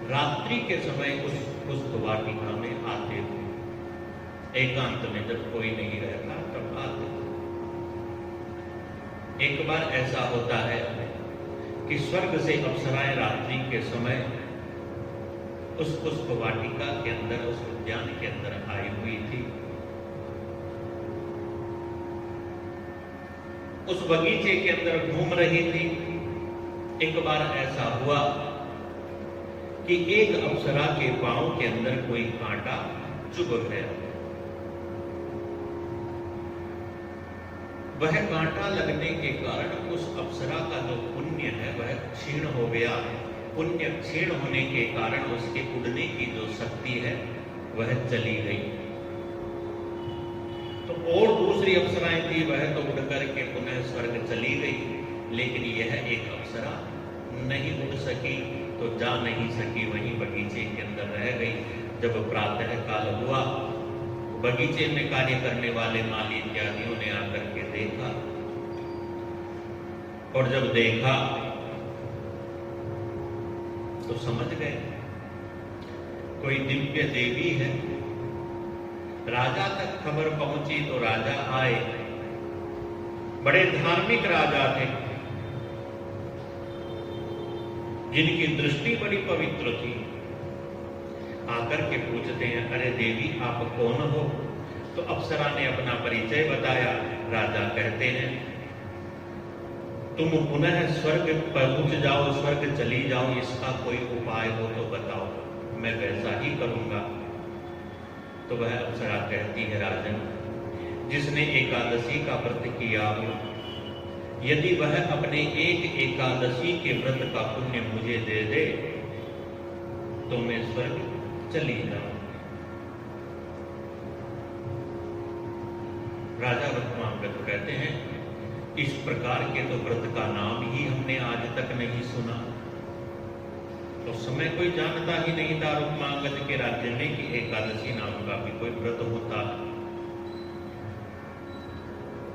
A: रात्रि के समय उस पुष्प वाटिका में आते थे। एकांत में जब कोई नहीं रहता तब आते थे। एक बार ऐसा होता है कि स्वर्ग से अप्सराएं रात्रि के समय उस पुष्प वाटिका के अंदर, उस उद्यान के अंदर आई हुई थी। उस बगीचे के अंदर घूम रही थी। एक बार ऐसा हुआ कि एक अप्सरा के पांव के अंदर कोई कांटा चुभ गया। वह कांटा लगने के कारण उस अप्सरा का जो पुण्य है वह क्षीण हो गया। पुण्य क्षीण होने के कारण उसके उड़ने की जो शक्ति है वह चली गई। तो और दूसरी अप्सराएं थी, वह तो उड़ करके पुनः स्वर्ग चली गई। लेकिन यह एक अप्सरा नहीं उड़ सकी, तो जा नहीं सकी, वहीं बगीचे के अंदर रह गई। जब प्रातः काल हुआ, बगीचे में कार्य करने वाले माली इत्यादियों ने आकर के देखा, और जब देखा तो समझ गए कोई दिव्य देवी है। राजा तक खबर पहुंची तो राजा आए। बड़े धार्मिक राजा थे, जिनकी दृष्टि बड़ी पवित्र थी। आकर के पूछते हैं, अरे देवी आप कौन हो? तो अप्सरा ने अपना परिचय बताया। राजा कहते हैं, तुम पुनः स्वर्ग पहुंच जाओ, स्वर्ग चली जाओ, इसका कोई उपाय हो तो बताओ, मैं वैसा ही करूंगा। तो वह अप्सरा कहती है, राजन, जिसने एकादशी का व्रत किया हो, यदि वह अपने एक एकादशी के व्रत का पुण्य मुझे दे दे तो मैं स्वर्ग चली जाऊं। राजा रुक्मांगद कहते हैं, इस प्रकार के तो व्रत का नाम ही हमने आज तक नहीं सुना। तो समय कोई जानता ही नहीं था रुक्मांगद के राज्य में कि एकादशी नाम का भी कोई व्रत होता है।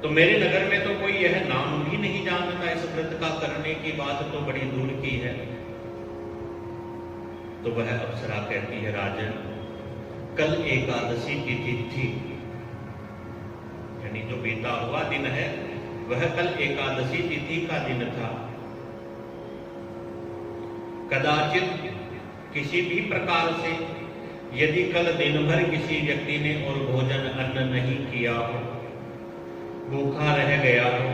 A: तो मेरे नगर में तो कोई यह नाम भी नहीं जानता, इस व्रत का करने की बात तो बड़ी दूर की है। तो वह अप्सरा कहती है, राजन, कल एकादशी की तिथि, यानी जो बीता हुआ दिन है वह कल एकादशी तिथि का दिन था। कदाचित किसी भी प्रकार से यदि कल दिन भर किसी व्यक्ति ने और भोजन अन्न नहीं किया हो, भूखा रह गया हो,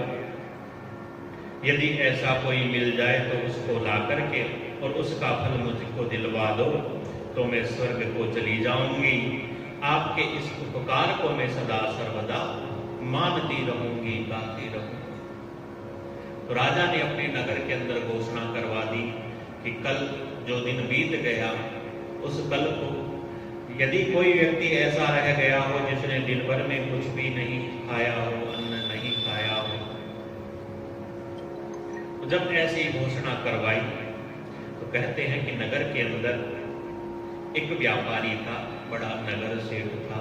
A: यदि ऐसा कोई मिल जाए तो उसको ला करके और उसका फल मुझको दिलवा दो, तो मैं स्वर्ग को चली जाऊंगी। आपके इस उपकार को मैं सदा सर्वदा मानती रहूंगी, गाती रहूंगी। तो राजा ने अपने नगर के अंदर घोषणा करवा दी कि कल जो दिन बीत गया, उस कल को यदि कोई व्यक्ति ऐसा रह गया हो जिसने दिन भर में कुछ भी नहीं खाया हो, अन्न नहीं खाया हो, तो जब ऐसी घोषणा करवाई तो कहते हैं कि नगर के अंदर एक व्यापारी था, बड़ा नगर सेठ था,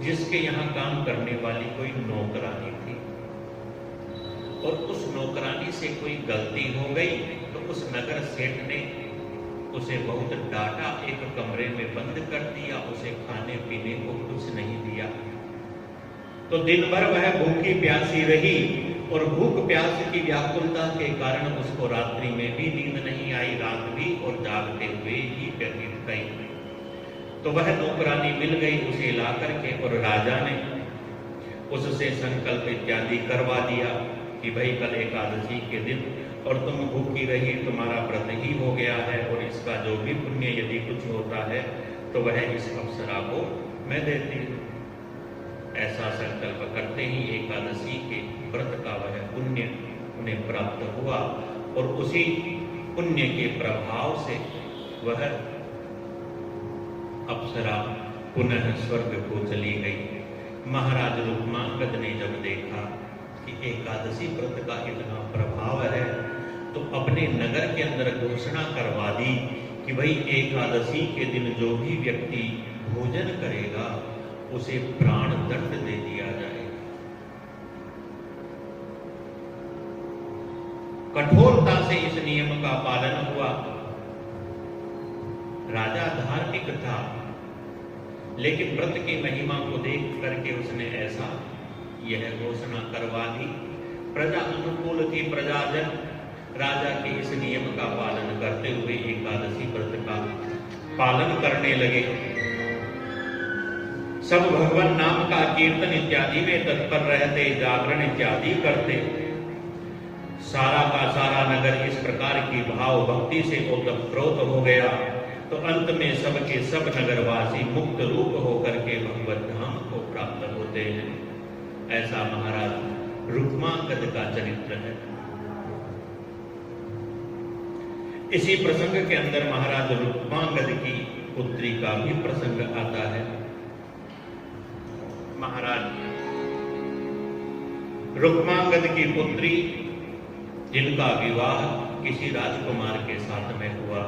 A: जिसके यहाँ काम करने वाली कोई नौकरानी थी। और उस नौकरानी से कोई गलती हो गई तो उस नगर सेठ ने उसे बहुत डांटा, एक कमरे में बंद कर दिया, उसे खाने पीने को कुछ नहीं दिया। तो दिन भर वह भूखी प्यासी रही और भूख प्यास की व्याकुलता के कारण उसको रात्रि में भी नींद नहीं आई, रात भी और जागते हुए ही व्यतीत गई। तो वह नौकरानी मिल गई उसे ला करके, और राजा ने उससे संकल्प इत्यादि करवा दिया कि भाई कल एकादशी के दिन और तुम भूखी रही, तुम्हारा व्रत ही हो गया है, और इसका जो भी पुण्य यदि कुछ होता है तो वह इस अप्सरा को मैं देती हूँ। ऐसा संकल्प करते ही एकादशी के व्रत का वह पुण्य उन्हें प्राप्त हुआ, और उसी पुण्य के प्रभाव से वह अप्सरा पुनः स्वर्ग को चली गई। महाराज रुक्मांगद ने जब देखा कि एकादशी व्रत का इतना प्रभाव है, तो अपने नगर के अंदर घोषणा करवा दी कि भाई एकादशी के दिन जो भी व्यक्ति भोजन करेगा उसे प्राण दंड दे दिया जाएगा। कठोरता से इस नियम का पालन हुआ। राजा धार्मिक था, लेकिन व्रत की महिमा को देख करके उसने ऐसा यह घोषणा करवा दी। प्रजा अनुकूल थी, प्रजाजन राजा के इस नियम का पालन करते हुए एकादशी व्रत का पालन करने लगे। सब भगवान नाम का कीर्तन इत्यादि में तत्पर रहते, जागरण इत्यादि करते। सारा का सारा नगर इस प्रकार की भाव भक्ति से ओतप्रोत हो गया। तो अंत में सबके सब नगरवासी मुक्त रूप होकर के भगवत धाम को प्राप्त होते हैं। ऐसा महाराज रुक्मांगद का चरित्र है। इसी प्रसंग के अंदर महाराज रुक्मांगद की पुत्री का भी प्रसंग आता है। महाराज रुक्मांगद की पुत्री, जिनका विवाह किसी राजकुमार के साथ में हुआ,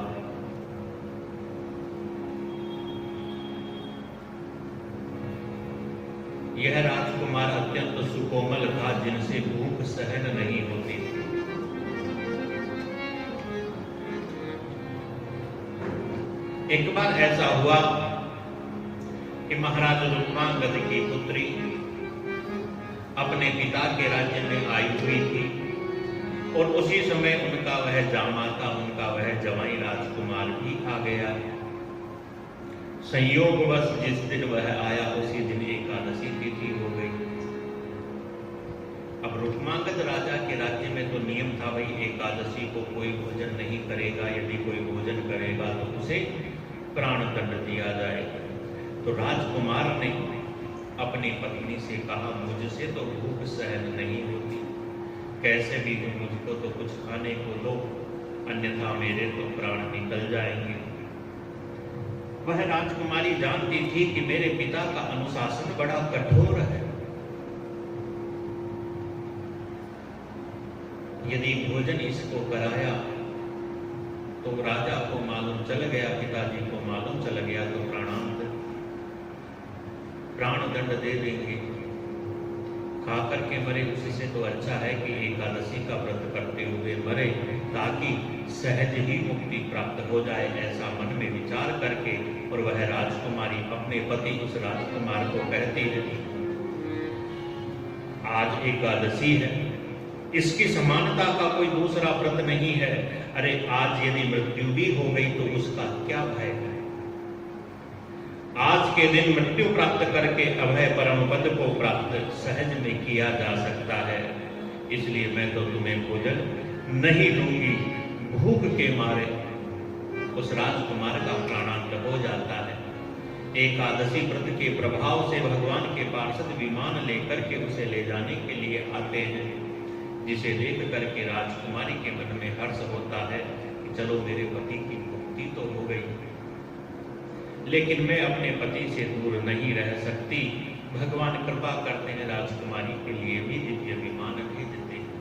A: यह राजकुमार अत्यंत सुकोमल था, जिनसे भूख सहन नहीं होती थी। एक बार ऐसा हुआ कि महाराज रुक्मांगद की पुत्री अपने पिता के राज्य में आई हुई थी, और उसी समय उनका वह जामाता, उनका वह जवाई राजकुमार भी आ गया। संयोगवश जिस दिन वह आया उसी दिन एकादशी तिथि हो गई। अब रुक्मांगद राजा के राज्य में तो नियम था, भाई एकादशी को कोई भोजन नहीं करेगा, यदि कोई भोजन करेगा तो उसे प्राण दंड दिया जाएगा। तो राजकुमार ने अपनी पत्नी से कहा, मुझसे तो भूख सहन नहीं होती, कैसे भी हो मुझको तो कुछ खाने को दो, अन्यथा मेरे तो प्राण निकल जाएंगे। वह राजकुमारी जानती थी कि मेरे पिता का अनुशासन बड़ा कठोर है, यदि भोजन इसको कराया तो राजा को मालूम चल गया, पिताजी को मालूम चल गया तो प्राण दंड दे देंगे। खा करके मरे उससे तो अच्छा है कि एकादशी का व्रत करते हुए मरे, ताकि सहज ही मुक्ति प्राप्त हो जाए, ऐसा मन में विचार करके। और वह राजकुमारी अपने पति उस राजकुमार को कहती है, आज एकादशी है, इसकी समानता का कोई दूसरा व्रत नहीं है। अरे आज यदि मृत्यु भी हो गई तो उसका क्या भय है। आज के दिन मृत्यु प्राप्त करके अभय परम पद को प्राप्त सहज में किया जा सकता है। इसलिए मैं तो तुम्हें भोजन नहीं दूंगी। भूख के मारे उस राजकुमार का प्राणांत हो जाता है। एकादशी व्रत के प्रभाव से भगवान के पार्षद विमान लेकर के उसे ले जाने के लिए आते हैं, जिसे देख करके राजकुमारी के मन में हर्ष होता है कि चलो मेरे पति की मुक्ति तो हो गई, लेकिन मैं अपने पति से दूर नहीं रह सकती। भगवान कृपा करते हैं, राजकुमारी के लिए भी दिव्य विमान भेज देते हैं।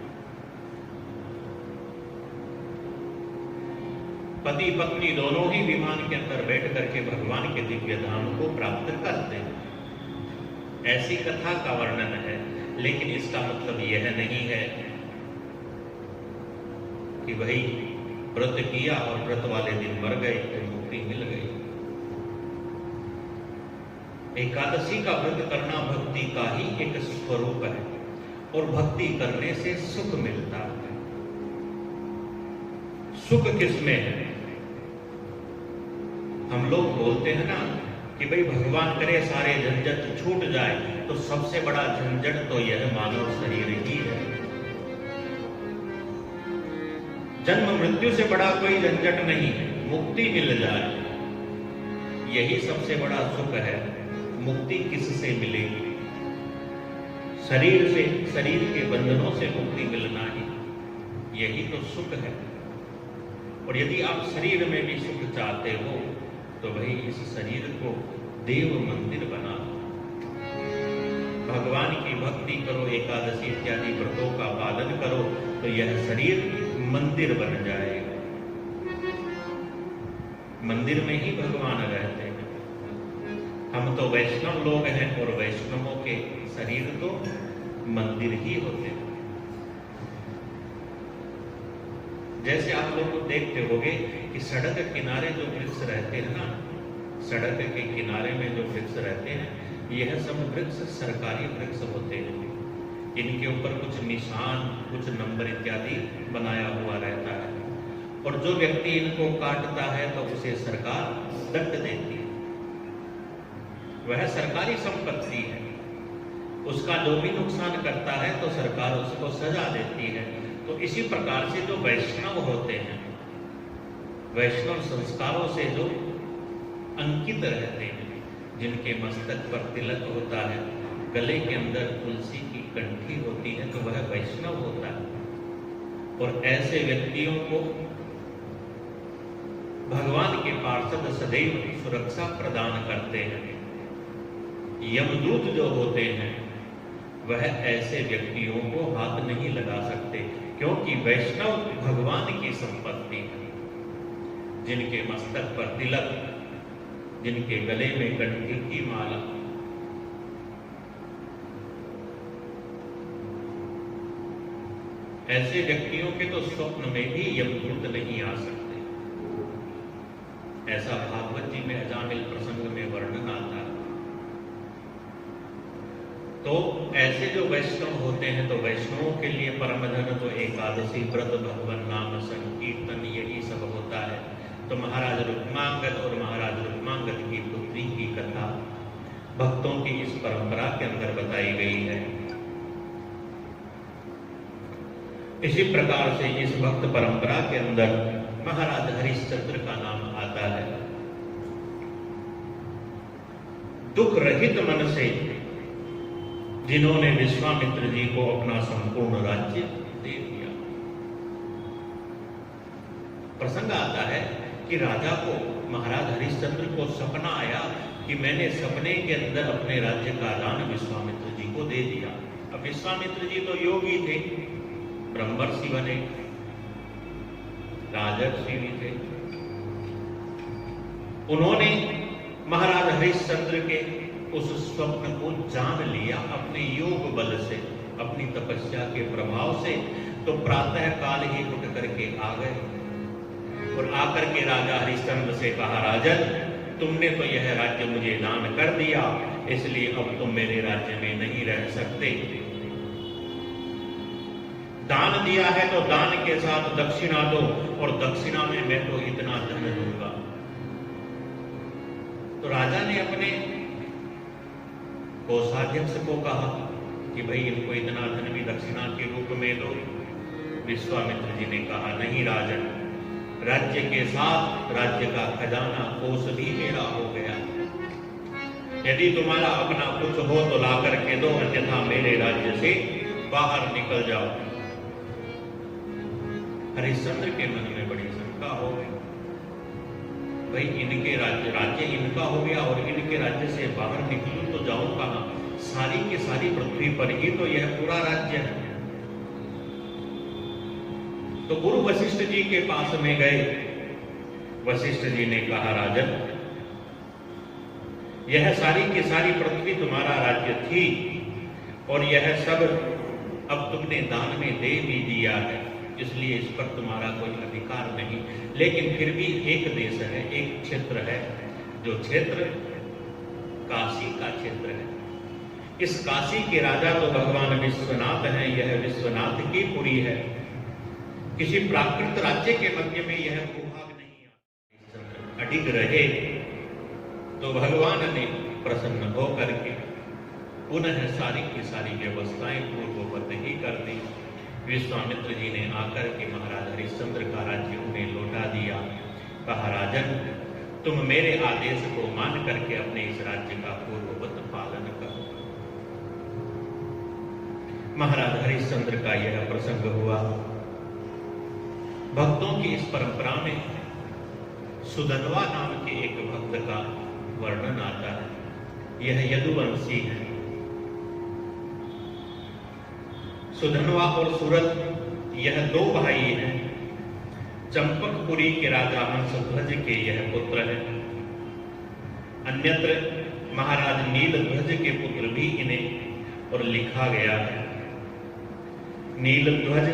A: पति पत्नी दोनों ही विमान के अंदर बैठ करके भगवान के दिव्य धाम को प्राप्त करते हैं। ऐसी कथा का वर्णन है, लेकिन इसका मतलब यह नहीं है कि वही व्रत किया और व्रत वाले दिन मर गए तो मुक्ति मिल गई। एकादशी का व्रत करना भक्ति का ही एक स्वरूप है, और भक्ति करने से सुख मिलता है। सुख किसमें है? हम लोग बोलते हैं ना कि भाई भगवान करे सारे झंझट छूट जाए, तो सबसे बड़ा झंझट तो यह मानव शरीर ही है। जन्म मृत्यु से बड़ा कोई झंझट नहीं है, मुक्ति मिल जाए यही सबसे बड़ा सुख है। मुक्ति किससे मिलेगी? शरीर से, शरीर के बंधनों से मुक्ति मिलना ही यही तो सुख है। और यदि आप शरीर में भी सुख चाहते हो तो भाई इस शरीर को देव मंदिर बना, भगवान की भक्ति करो, एकादशी इत्यादि व्रतों का पालन करो, तो यह शरीर मंदिर बन जाएगा। मंदिर में ही भगवान रहते हैं। हम तो वैष्णव लोग हैं, और वैष्णवों के शरीर तो मंदिर ही होते हैं। जैसे आप लोग देखते होंगे कि सड़क के किनारे जो वृक्ष रहते हैं ना, सड़क के किनारे में जो वृक्ष रहते हैं, यह सब वृक्ष सरकारी वृक्ष होते हैं। इनके ऊपर कुछ निशान, कुछ नंबर इत्यादि बनाया हुआ रहता है, और जो व्यक्ति इनको काटता है तो उसे सरकार दंड देती है। वह सरकारी संपत्ति है, उसका जो भी नुकसान करता है तो सरकार उसको सजा देती है। तो इसी प्रकार से जो वैष्णव होते हैं, वैष्णव संस्कारों से जो अंकित रहते हैं, जिनके मस्तक पर तिलक होता है, गले के अंदर तुलसी की कंठी होती है, तो वह वैष्णव होता है। और ऐसे व्यक्तियों को भगवान के पार्षद सदैव सुरक्षा प्रदान करते हैं। यमदूत जो होते हैं वह ऐसे व्यक्तियों को हाथ नहीं लगा सकते, क्योंकि वैष्णव भगवान की संपत्ति है। जिनके मस्तक पर तिलक, जिनके गले में कंठी की माला, ऐसे व्यक्तियों के तो स्वप्न में भी यमदूत नहीं आ सकते। ऐसा भागवत जी में अजामिल प्रसंग में वर्णन आता है। तो ऐसे जो वैष्णव होते हैं, तो वैष्णवों के लिए परम धन तो एकादशी व्रत, भगवान नाम संकीर्तन, यही सब होता है। तो महाराज रुक्मांगद और महाराज रुक्मांगद की पुत्री की कथा भक्तों की इस परंपरा के अंदर बताई गई है। इसी प्रकार से इस भक्त परंपरा के अंदर महाराज हरिश्चंद्र का नाम आता है। दुख रहित मन से जिन्होंने विश्वामित्र जी को अपना संपूर्ण राज्य दे दिया। प्रसंग आता है कि राजा को, महाराज हरिश्चंद्र को सपना आया कि मैंने सपने के अंदर अपने राज्य का दान विश्वामित्र जी को दे दिया। अब विश्वामित्र जी तो योगी थे, ब्रह्मर्षि बने, राजर्षि भी थे। उन्होंने महाराज हरिश्चंद्र के उस स्वप्न को जान लिया अपने योग बल से, अपनी तपस्या के प्रभाव से। तो प्रातः काल ही उठ करके आ गए और आकर के राजा हरिश्चंद्र से कहा, राजन, तुमने तो यह राज्य मुझे दान कर दिया, इसलिए अब तुम मेरे राज्य में नहीं रह सकते। दान दिया है तो दान के साथ दक्षिणा दो, और दक्षिणा में मैं तो इतना धन दूंगा। तो राजा ने अपने कोषाध्यक्ष को कहा कि भाई इनको इतना धन भी दक्षिणा के रूप में दो। विश्वामित्र जी ने कहा, नहीं राजन, राज्य के साथ राज्य का खजाना कोष भी मेरा हो गया। यदि तुम्हारा अपना कुछ हो तो ला करके दो, अन्यथा मेरे राज्य से बाहर निकल जाओ। हरिश्चंद्र के मन में बड़ी शंका हो गई, भाई इनके राज्य इनका हो गया और इनके राज्य से बाहर निकलूं तो जाऊं कहां? सारी की सारी पृथ्वी पर ही तो यह पूरा राज्य है। तो गुरु वशिष्ठ जी के पास में गए। वशिष्ठ जी ने कहा, राजन, यह सारी की सारी पृथ्वी तुम्हारा राज्य थी और यह सब अब तुमने दान में दे भी दिया है, इसलिए इस पर तुम्हारा कोई अधिकार नहीं। लेकिन फिर भी एक देश है, एक क्षेत्र है, जो क्षेत्र काशी का क्षेत्र है। इस काशी के राजा तो भगवान विश्वनाथ हैं, यह विश्वनाथ की पुरी है। किसी प्राकृत राज्य के मध्य में यह भूभाग नहीं आता। अडिग रहे तो भगवान ने प्रसन्न होकर के पुनः सारी की सारी व्यवस्थाएं पूर्ववत ही कर दी। विश्वामित्र जी ने आकर के महाराज हरिश्चंद्र का राज्य उन्हें लौटा दिया। कहा, राजन, तुम मेरे आदेश को मान करके अपने इस राज्य का पूर्ववत पालन करो। महाराज हरिश्चंद्र का यह प्रसंग हुआ। भक्तों की इस परंपरा में सुधन्वा नाम के एक भक्त का वर्णन आता है। यह यदुवंशी है। सुधन्वा और सुरत यह दो भाई हैं। चंपकपुरी के राजा हंसध्वज के यह पुत्र है। अन्यत्र महाराज नीलध्वज के पुत्र भी इन्हें और लिखा गया है। नीलध्वज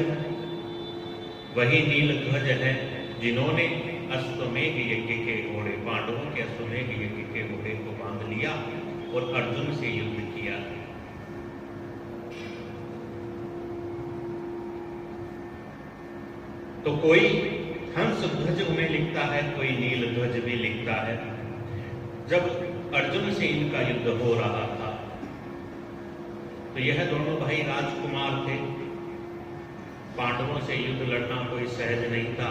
A: वही नीलध्वज है जिन्होंने अश्वमेघ यज्ञ के घोड़े, पांडवों के अश्वमेघ यज्ञ के घोड़े को बांध लिया और अर्जुन से युद्ध किया। तो कोई हंसध्वज उन्हें लिखता है, कोई नीलध्वज भी लिखता है। जब अर्जुन से इनका युद्ध हो रहा था तो यह दोनों भाई राजकुमार थे। पांडवों से युद्ध लड़ना कोई सहज नहीं था,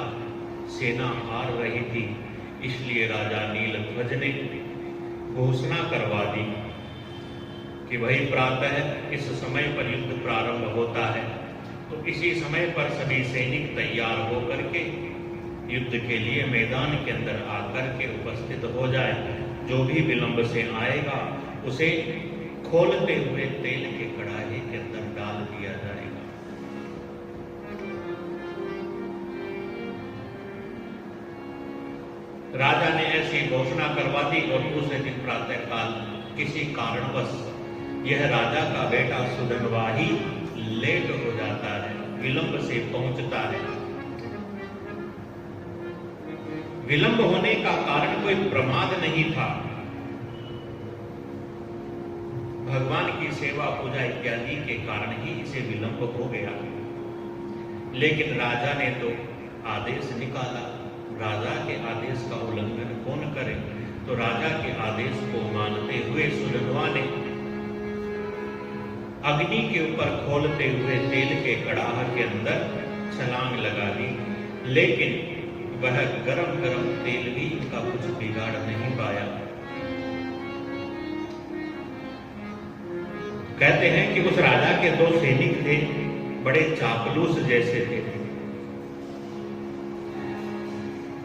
A: सेना हार रही थी, इसलिए राजा नीलध्वज ने घोषणा करवा दी कि भाई प्रातः इस समय पर युद्ध प्रारंभ होता है, तो इसी समय पर सभी सैनिक तैयार होकर के युद्ध के लिए मैदान के अंदर आकर के उपस्थित हो जाए। जो भी विलंब से आएगा उसे खोलते हुए तेल के कड़ाहे के अंदर डाल दिया जाएगा। राजा ने ऐसी घोषणा करवा दी और दूसरे दिन प्रातः काल किसी कारणवश यह राजा का बेटा सुधन्वा ही लेट हो जाता है, विलंब से पहुंचता है। विलंब होने का कारण कोई प्रमाद नहीं था, भगवान की सेवा पूजा इत्यादि के कारण ही इसे विलंब हो गया। लेकिन राजा ने तो आदेश निकाला, राजा के आदेश का उल्लंघन कौन करे? तो राजा के आदेश को मानते हुए सुधन्वा ने अग्नि के ऊपर खोलते हुए तेल के कड़ाह के अंदर छलांग लगा दी। लेकिन वह गरम गरम तेल भी इनका कुछ बिगाड़ नहीं पाया। कहते हैं कि उस राजा के दो सैनिक थे, बड़े चापलूस जैसे थे।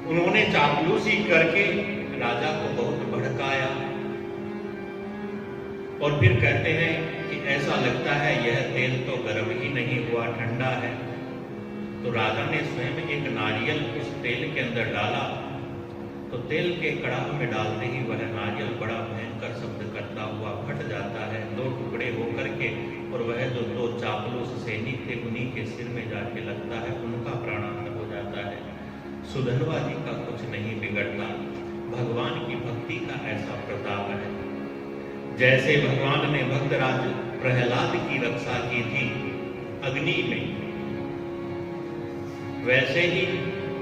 A: उन्होंने चापलूसी करके राजा को बहुत भड़काया और फिर कहते हैं कि ऐसा लगता है यह तेल तो गर्म ही नहीं हुआ, ठंडा है। तो राजा ने स्वयं एक नारियल उस तेल के अंदर डाला, तो तेल के कड़ाह में डालते ही वह नारियल बड़ा भयंकर शब्द करता हुआ फट जाता है 2 टुकड़े होकर के, और वह जो 2 चापलूस सैनिक थे उन्हीं के सिर में जाके लगता है, उनका प्राणांत हो जाता है। सुधनवा जी का कुछ नहीं बिगड़ता। भगवान की भक्ति का ऐसा प्रताप है। जैसे भगवान ने भक्तराज प्रहलाद की रक्षा की थी अग्नि में, वैसे ही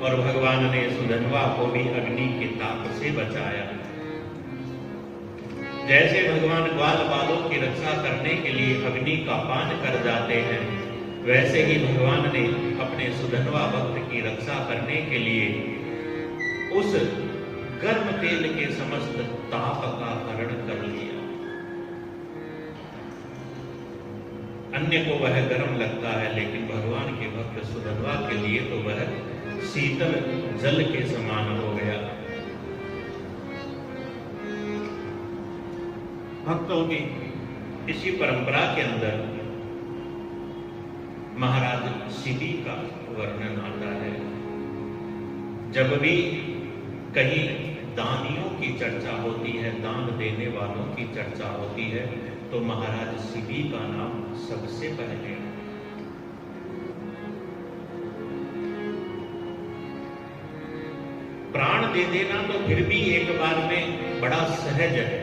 A: और भगवान ने सुधनवा को भी अग्नि के ताप से बचाया। जैसे भगवान ग्वाल बालों की रक्षा करने के लिए अग्नि का पान कर जाते हैं, वैसे ही भगवान ने अपने सुधनवा भक्त की रक्षा करने के लिए उस गर्म तेल के समस्त ताप का हरण कर लिया। अन्य को वह गर्म लगता है, लेकिन भगवान के भक्त सुधनवा के लिए तो वह शीतल जल के समान हो गया। भक्तों की इसी परंपरा के अंदर महाराज शिवी का वर्णन आता है। जब भी कहीं दानियों की चर्चा होती है, दान देने वालों की चर्चा होती है, तो महाराज शिवी का नाम सबसे पहले। प्राण दे देना तो फिर भी एक बार में बड़ा सहज है,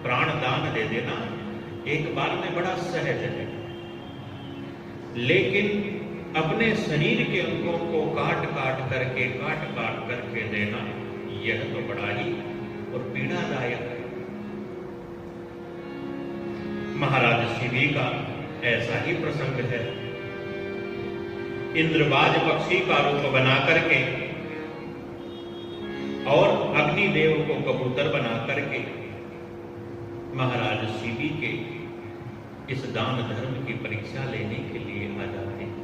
A: प्राण दान दे देना एक बार में बड़ा सहज है, लेकिन अपने शरीर के अंगों को काट काट करके देना, यह तो बड़ा ही और पीड़ादायक है। महाराज शिवी का ऐसा ही प्रसंग है। इंद्रबाज पक्षी का रूप बना करके और अग्निदेव को कबूतर बना करके महाराज शिवी के इस दान धर्म की परीक्षा लेने के लिए आ जाते हैं।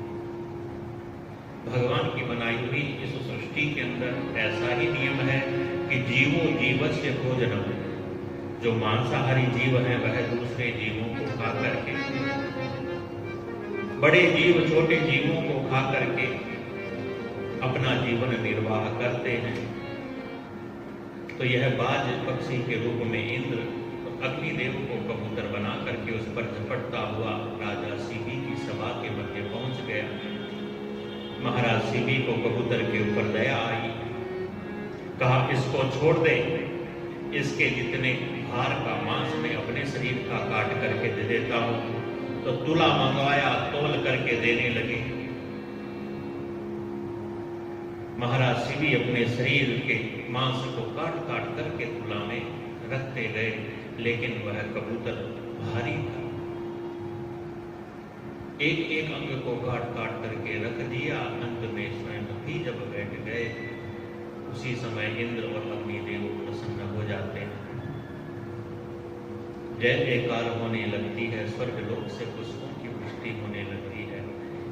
A: भगवान की बनाई हुई इस सृष्टि के अंदर ऐसा ही नियम है कि जीवो जीवस्य भोजनम, जो मांसाहारी जीव है वह दूसरे जीवों को खा करके, बड़े जीव छोटे जीवों को खा करके अपना जीवन निर्वाह करते हैं। तो यह बाज पक्षी के रूप में इंद्र अग्निदेव को कबूतर बना करके उस पर झपटता हुआ राजा शिवी की सभा के मध्य पहुंच गया। महाराज शिवी को कबूतर के ऊपर दया आई, कहा इसको छोड़ दे, इसके जितने भार का मांस मैं अपने शरीर का काट करके दे देता हूं। तो तुला मंगवाया, तोल करके देने लगे। महाराज शिवी अपने शरीर के मांस को काट काट करके तुला में रखते गए, लेकिन वह कबूतर भारी था। एक एक अंग को काट काट करके रख दिया। अंत में स्वयं भी जब बैठ गए, उसी समय इंद्र और अग्निदेव प्रसन्न हो जाते हैं। जय जयकार होने लगती है, स्वर्ग लोक से पुष्पों की वृष्टि होने लगती है।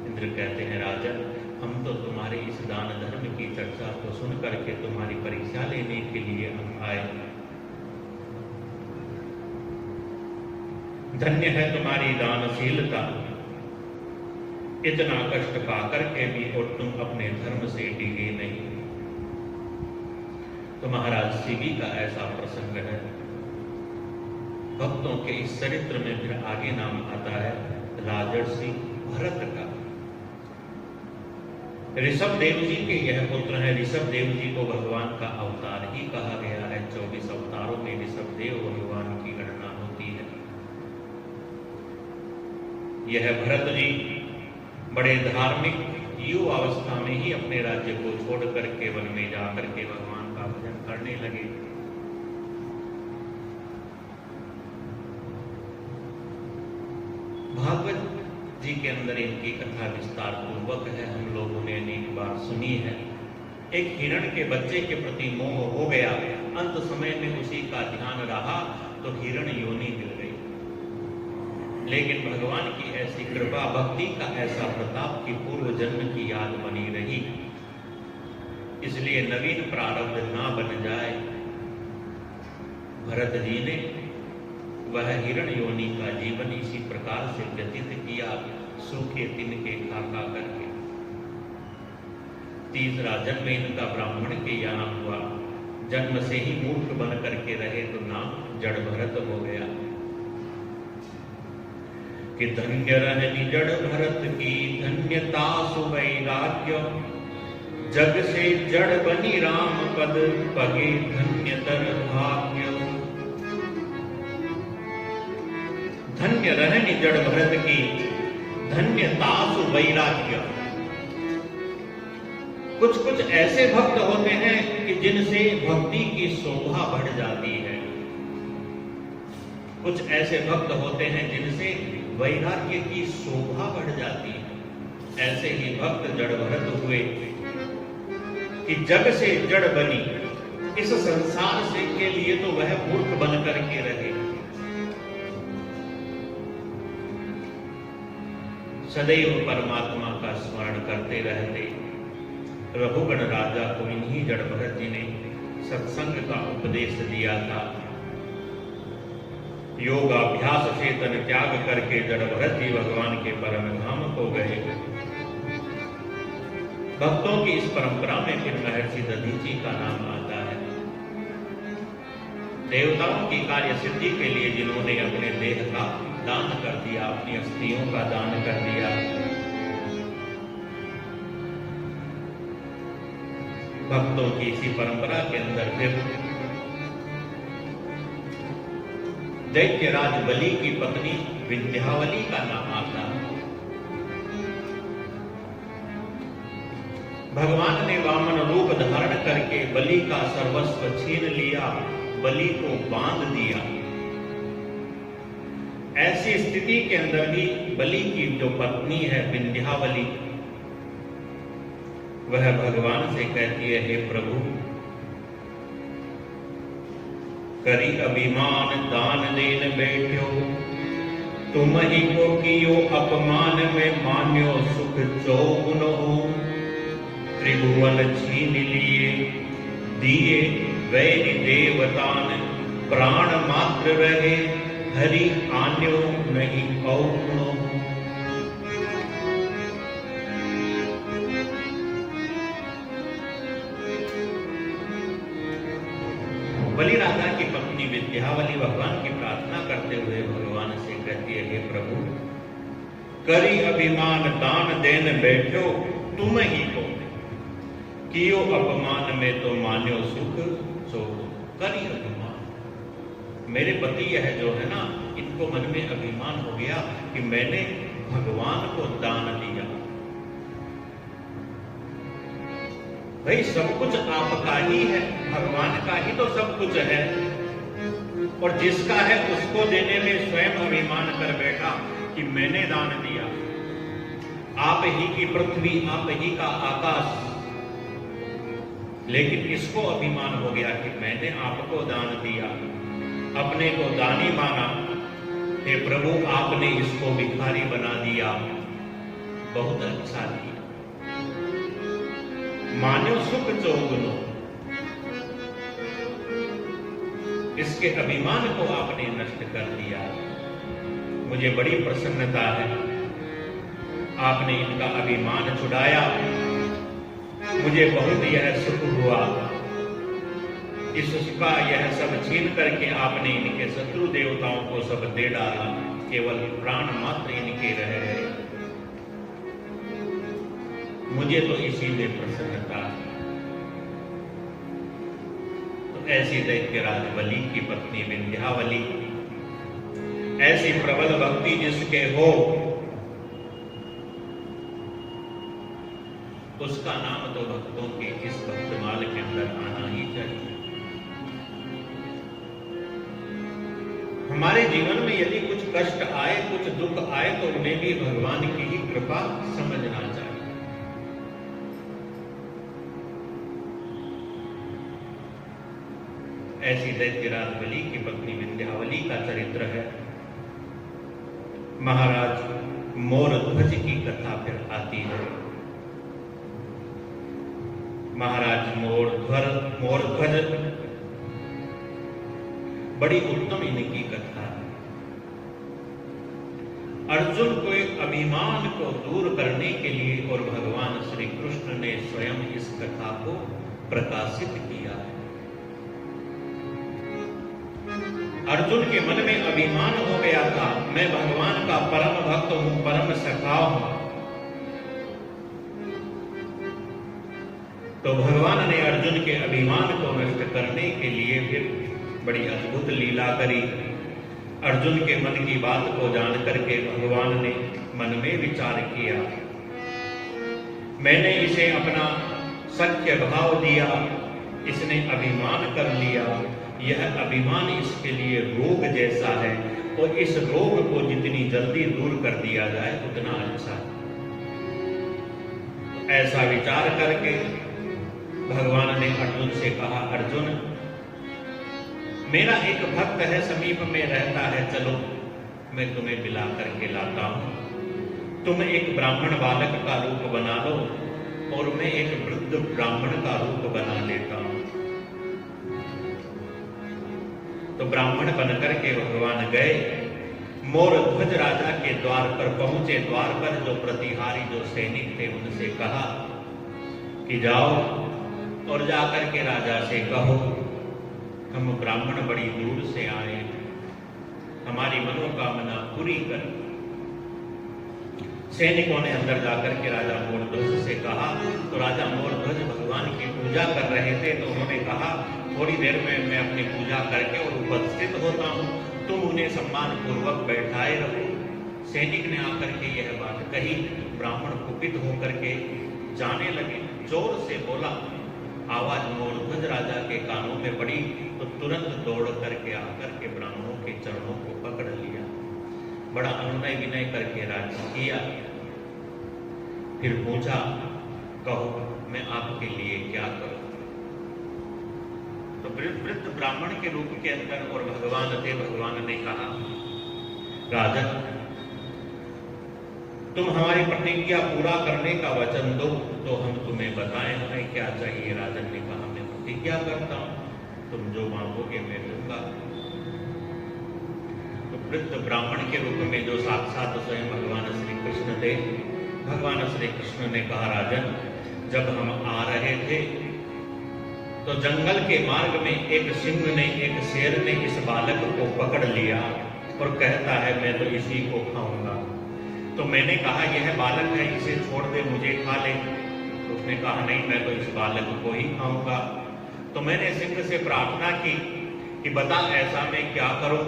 A: इंद्र कहते हैं राजा, हम तो तुम्हारे इस दान धर्म की चर्चा को सुन करके तुम्हारी परीक्षा लेने के लिए हम आए। धन्य है तुम्हारी दानशीलता, इतना कष्ट पाकर के भी और तुम अपने धर्म से डिगे नहीं। तो महाराज शिवी का ऐसा प्रसंग है। भक्तों के इस चरित्र में फिर आगे नाम आता है राजर्षि भरत का। ऋषभ देव जी के यह पुत्र हैं। ऋषभ देव जी को भगवान का अवतार ही कहा गया है। 24 अवतारों में ऋषभ देव भगवान की गणना होती है। यह भरत जी बड़े धार्मिक युवा अवस्था में ही अपने राज्य को छोड़ करके वन में जाकर के भगवान का भजन करने लगे। भागवत जी के अंदर इनकी कथा विस्तार पूर्वक है, हम लोगों ने अनेक बार सुनी है। एक हिरण के बच्चे के प्रति मोह हो गया, अंत समय में उसी का ध्यान रहा तो हिरण योनि मिल गई। लेकिन भगवान की ऐसी कृपा, भक्ति का ऐसा प्रताप की पूर्व जन्म की याद बनी रही, इसलिए नवीन प्रारब्ध ना बन जाए, भरत जी ने वह हिरण योनि का जीवन इसी प्रकार से व्यतीत किया, सूखे तिनके खा खा करके। तीसरा जन्म इनका ब्राह्मण के यहाँ हुआ, जन्म से ही मूर्ख बन करके रहे तो नाम जड़ भरत हो गया। कि धन्य रहनी जड़ भरत की धन्यता सुवैराग्य, जग से जड़ बनी राम पद पगे धन्य तर भाग्य। धन्य रहनी जड़ भरत की धन्यता सुवैराग्य। कुछ कुछ ऐसे भक्त होते हैं कि जिनसे भक्ति की शोभा बढ़ जाती है, कुछ ऐसे भक्त होते हैं जिनसे वैराग्य की शोभा बढ़ जाती है। ऐसे ही भक्त जड़ भरत हुए कि जग से जड़ बनी, इस संसार से के लिए तो वह मूर्ख बन करके रहे। सदैव परमात्मा का स्मरण करते रहते। रघुगण राजा को इन्हीं जड़ भरत जी ने सत्संग का उपदेश दिया था। योगाभ्यास से तन त्याग करके जड़ भरत जी भगवान के परम धाम को गए। भक्तों की इस परंपरा में फिर महर्षि दधीची का नाम आता है। देवताओं की कार्य सिद्धि के लिए जिन्होंने अपने देह का दान कर दिया, अपनी अस्थियों का दान कर दिया। भक्तों की इसी परंपरा के अंदर फिर दैत्यराज बलि की पत्नी विंध्यावली का नाम आता है। भगवान ने वामन रूप धारण करके बलि का सर्वस्व छीन लिया, बलि को बांध दिया। ऐसी स्थिति के अंदर भी बलि की जो पत्नी है विंध्यावली, वह भगवान से कहती है, हे प्रभु, करी अभिमान दान देन बैठ्यो, तुम ही को कियो अपमान में मान्यो सुख चौगुन हो। त्रिभुवन छीन लिए दिए वैरी देवतान, प्राण मात्र रहे हरि आन्यो नहीं औगुनो। बलि राजा की पत्नी विंध्यावली भगवान की प्रार्थना करते हुए भगवान से कहती है, हे प्रभु, करी अभिमान दान देन बैठो, तुम ही को कियो अपमान में तो मान्यो सुख सो। करी अभिमान, मेरे पति यह जो है ना, इनको मन में अभिमान हो गया कि मैंने भगवान को दान दिया। भाई सब कुछ आपका ही है, भगवान का ही तो सब कुछ है, और जिसका है उसको देने में स्वयं अभिमान कर बैठा कि मैंने दान दिया। आप ही की पृथ्वी, आप ही का आकाश, लेकिन इसको अभिमान हो गया कि मैंने आपको दान दिया, अपने को दानी माना। हे प्रभु, आपने इसको भिखारी बना दिया, बहुत अच्छा किया। मान्यो सुख चौगुनो, इसके अभिमान को आपने नष्ट कर दिया। मुझे बड़ी प्रसन्नता है, आपने इनका अभिमान छुड़ाया, मुझे बहुत यह सुख हुआ। इस सुखा यह सब छीन करके आपने इनके शत्रु देवताओं को सब दे डाला, केवल प्राण मात्र इनके रह गए। मुझे तो इसी में प्रसन्नता है। तो ऐसी दैत्यराज बलि की पत्नी विंध्यावली, ऐसी प्रबल भक्ति जिसके हो, उसका नाम तो भक्तों के इस भक्तमाल के अंदर आना ही चाहिए। हमारे जीवन में यदि कुछ कष्ट आए, कुछ दुख आए, तो उन्हें भी भगवान की ही कृपा समझना चाहिए। ऐसी दैत्यराज बलि की पत्नी विंध्यावली का चरित्र है। महाराज मोरध्वज की कथा फिर आती है। महाराज मोरध्वज बड़ी उत्तम इनकी कथा है। अर्जुन के अभिमान को दूर करने के लिए और भगवान श्री कृष्ण ने स्वयं इस कथा को प्रकाशित किया है। अर्जुन के मन में अभिमान हो गया था, मैं भगवान का परम भक्त हूं, परम सखा हूं। तो भगवान ने अर्जुन के अभिमान को नष्ट करने के लिए फिर बड़ी अद्भुत लीला करी। अर्जुन के मन की बात को जान करके भगवान ने मन में विचार किया, मैंने इसे अपना सख्य भाव दिया, इसने अभिमान कर लिया, यह अभिमान इसके लिए रोग जैसा है और इस रोग को जितनी जल्दी दूर कर दिया जाए उतना अच्छा है। ऐसा विचार करके भगवान ने अर्जुन से कहा, अर्जुन मेरा एक भक्त है, समीप में रहता है, चलो मैं तुम्हें मिला करके लाता हूं। तुम एक ब्राह्मण बालक का रूप बना लो और मैं एक वृद्ध ब्राह्मण का रूप बना लेता हूं। तो ब्राह्मण बनकर के भगवान गए, मोर ध्वज राजा के द्वार पर पहुंचे। द्वार पर जो प्रतिहारी जो सैनिक थे उनसे कहा कि जाओ और जाकर के राजा से कहो हम ब्राह्मण बड़ी दूर से आए, हमारी मनोकामना पूरी कर। सैनिकों ने अंदर जाकर के राजा मोरध्वज से कहा, तो राजा मोरध्वज भगवान की पूजा कर रहे थे, तो उन्होंने कहा थोड़ी देर में मैं अपनी पूजा करके और उपस्थित होता हूं, तुम उन्हें सम्मान पूर्वक बैठाए रहो। सैनिक ने आकर के यह बात कही, ब्राह्मण कुपित होकर के जाने लगे, जोर से बोला, आवाज मोरध्वज राजा के कानों में पड़ी तो तुरंत दौड़ करके आकर के ब्राह्मणों के चरणों को पकड़ लिया, बड़ा अनुनय विनय करके राजी किया। फिर पूछा, कहो मैं आपके लिए क्या करूं? तो वृद्ध ब्राह्मण के रूप के अंदर और भगवान थे। भगवान ने कहा, राजन तुम हमारी प्रतिज्ञा पूरा करने का वचन दो तो हम तुम्हें बताएं हमें क्या चाहिए। राजन ने कहा, मैं प्रतिज्ञा करता हूं, तुम जो मांगोगे मैं दूंगा। तो वृद्ध ब्राह्मण के रूप में जो साक्षात स्वयं भगवान श्री कृष्ण थे, भगवान श्री कृष्ण ने कहा, राजन जब हम आ रहे थे तो जंगल के मार्ग में एक सिंह ने, एक शेर ने इस बालक को पकड़ लिया और कहता है मैं तो इसी को खाऊंगा। तो मैंने कहा यह बालक है, इसे छोड़ दे, मुझे खा ले। तो उसने कहा नहीं, मैं तो इस बालक को ही खाऊंगा। तो मैंने सिंह से प्रार्थना की कि बता ऐसा मैं क्या करूं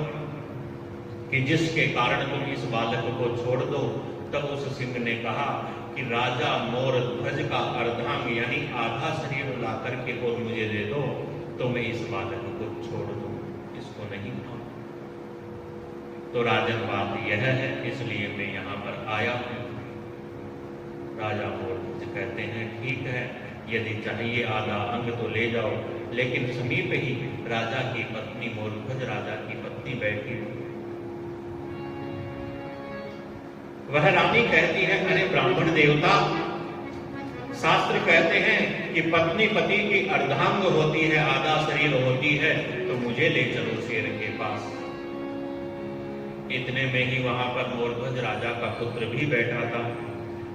A: कि जिसके कारण तुम इस बालक को छोड़ दो। तब उस सिंह ने कहा कि राजा मोरध्वज का अर्धांग यानी आधा शरीर ला करके और मुझे दे दो तो मैं इस बालक को छोड़ दूं, इसको नहीं खाऊं। तो राजन बात यह है, इसलिए मैं यहां पर आया हूं। राजा मोरध्वज कहते हैं ठीक है, यदि चाहिए आधा अंग तो ले जाओ, लेकिन समीप ही राजा की पत्नी मोरध्वज राजा की पत्नी बैठी। वह रानी कहती है, अरे ब्राह्मण देवता, शास्त्र कहते हैं कि पत्नी पति की अर्धांग होती है, आधा शरीर होती है, तो मुझे ले चलो शेर के पास। इतने में ही वहां पर मोरध्वज राजा का पुत्र भी बैठा था,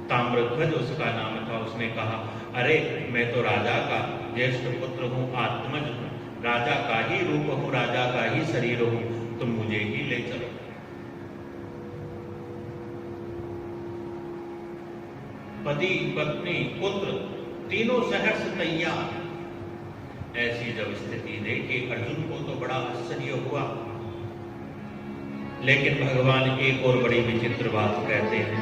A: ताम्रध्वज उसका नाम था। उसने कहा, अरे मैं तो राजा का ज्येष्ठ पुत्र हूं, आत्मज हूं, राजा का ही रूप हूं, राजा का ही शरीर हूं, तुम मुझे ही ले चलो। पति पत्नी पुत्र तीनों सहर्ष तैयार। ऐसी जब स्थिति देखी अर्जुन को तो बड़ा आश्चर्य हुआ, लेकिन भगवान एक और बड़ी विचित्र बात कहते हैं,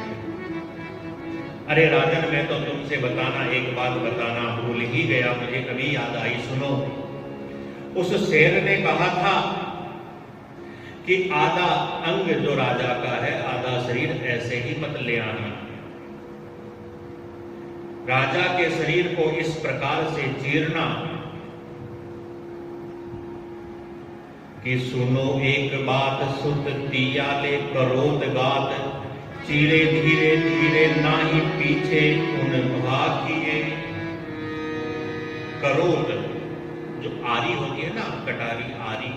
A: अरे राजन मैं तो तुमसे एक बात बताना भूल ही गया, मुझे कभी याद आई, सुनो। उस शेर ने कहा था कि आधा अंग जो राजा का है, आधा शरीर ऐसे ही मत ले आना। राजा के शरीर को इस प्रकार से चीरना कि सुनो एक बात सुत तियाले करोत गात, चीरे धीरे धीरे नाही पीछे उन भागिए। करोत जो आरी होती है ना, कटारी आरी,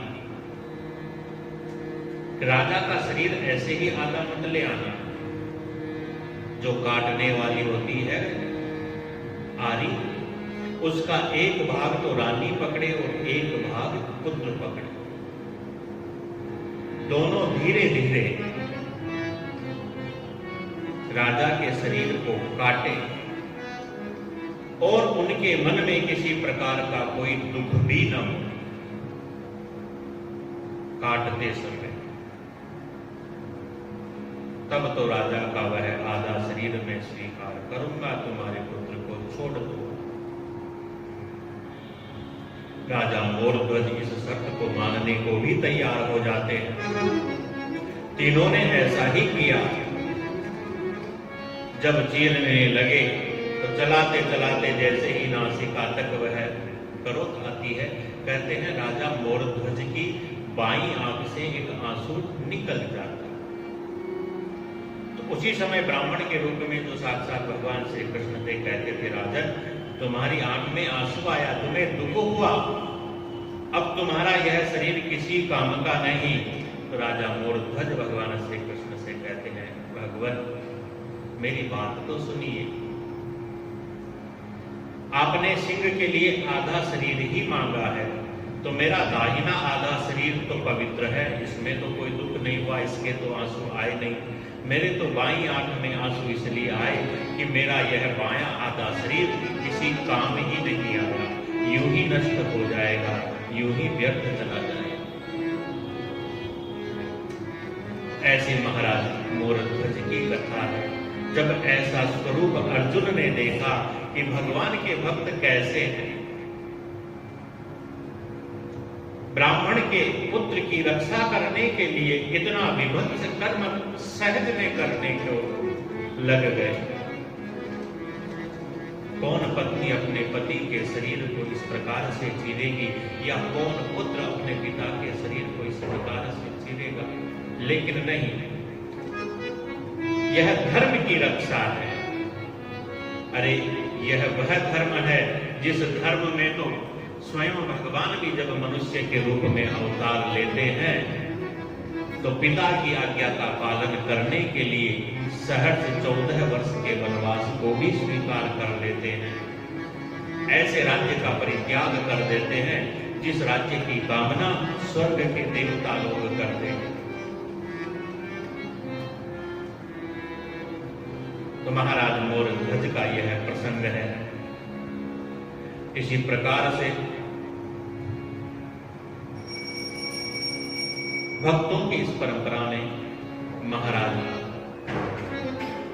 A: राजा का शरीर ऐसे ही आधा मत ले आना। जो काटने वाली होती है आरी, उसका एक भाग तो रानी पकड़े और एक भाग पुत्र पकड़े, दोनों धीरे धीरे राजा के शरीर को काटे और उनके मन में किसी प्रकार का कोई दुख भी न हो। काटते समय तब तो राजा का वह आधा शरीर में स्वीकार करूंगा, तुम्हारे पुत्र को छोड़ दो। राजा मोरध्वज इस शर्त को मानने को भी तैयार हो जाते हैं। तीनों ने ऐसा ही किया। जब चीरने लगे तो चलाते चलाते जैसे ही नासिका तक वह करोत आती है, कहते हैं राजा मोरध्वज की बाईं आंख से एक आंसू निकल जाता। तो उसी समय ब्राह्मण के रूप में जो साक्षात भगवान श्री कृष्ण थे कहते थे, राजन तुम्हारी आंख में आंसू आया, तुम्हें दुख हुआ, अब तुम्हारा यह शरीर किसी काम का नहीं। तो राजा मोरध्वज भगवान श्री कृष्ण से कहते हैं, भगवान मेरी बात तो सुनिए, आपने सिंह के लिए आधा शरीर ही मांगा है, तो मेरा दाहिना आधा शरीर तो पवित्र है, इसमें तो कोई दुख नहीं हुआ, इसके तो आंसू आए नहीं। मेरे तो बाईं आंख में आंसू इसलिए आए कि मेरा यह बायां आधा शरीर किसी काम ही नहीं आया, यूं ही नष्ट हो जाएगा, यूं ही व्यर्थ चला जाएगा। ऐसे महाराज मोरध्वज की कथा है। जब ऐसा स्वरूप अर्जुन ने देखा कि भगवान के भक्त कैसे हैं, ब्राह्मण के पुत्र की रक्षा करने के लिए इतना विभत्स कर्म सहज में करने को लग गए। कौन पत्नी अपने पति के शरीर को इस प्रकार से चीरेगी, या कौन पुत्र अपने पिता के शरीर को इस प्रकार से चीरेगा? लेकिन नहीं, यह धर्म की रक्षा है। अरे यह वह धर्म है जिस धर्म में तो स्वयं भगवान भी जब मनुष्य के रूप में अवतार लेते हैं तो पिता की आज्ञा का पालन करने के लिए सहर्ष 14 वर्ष के वनवास को भी स्वीकार कर लेते हैं। ऐसे राज्य का परित्याग कर देते हैं जिस राज्य की कामना स्वर्ग के देवता लोग करते हैं। तो महाराज मोरध्वज का यह प्रसंग है। इसी प्रकार से भक्तों की इस परंपरा में महाराज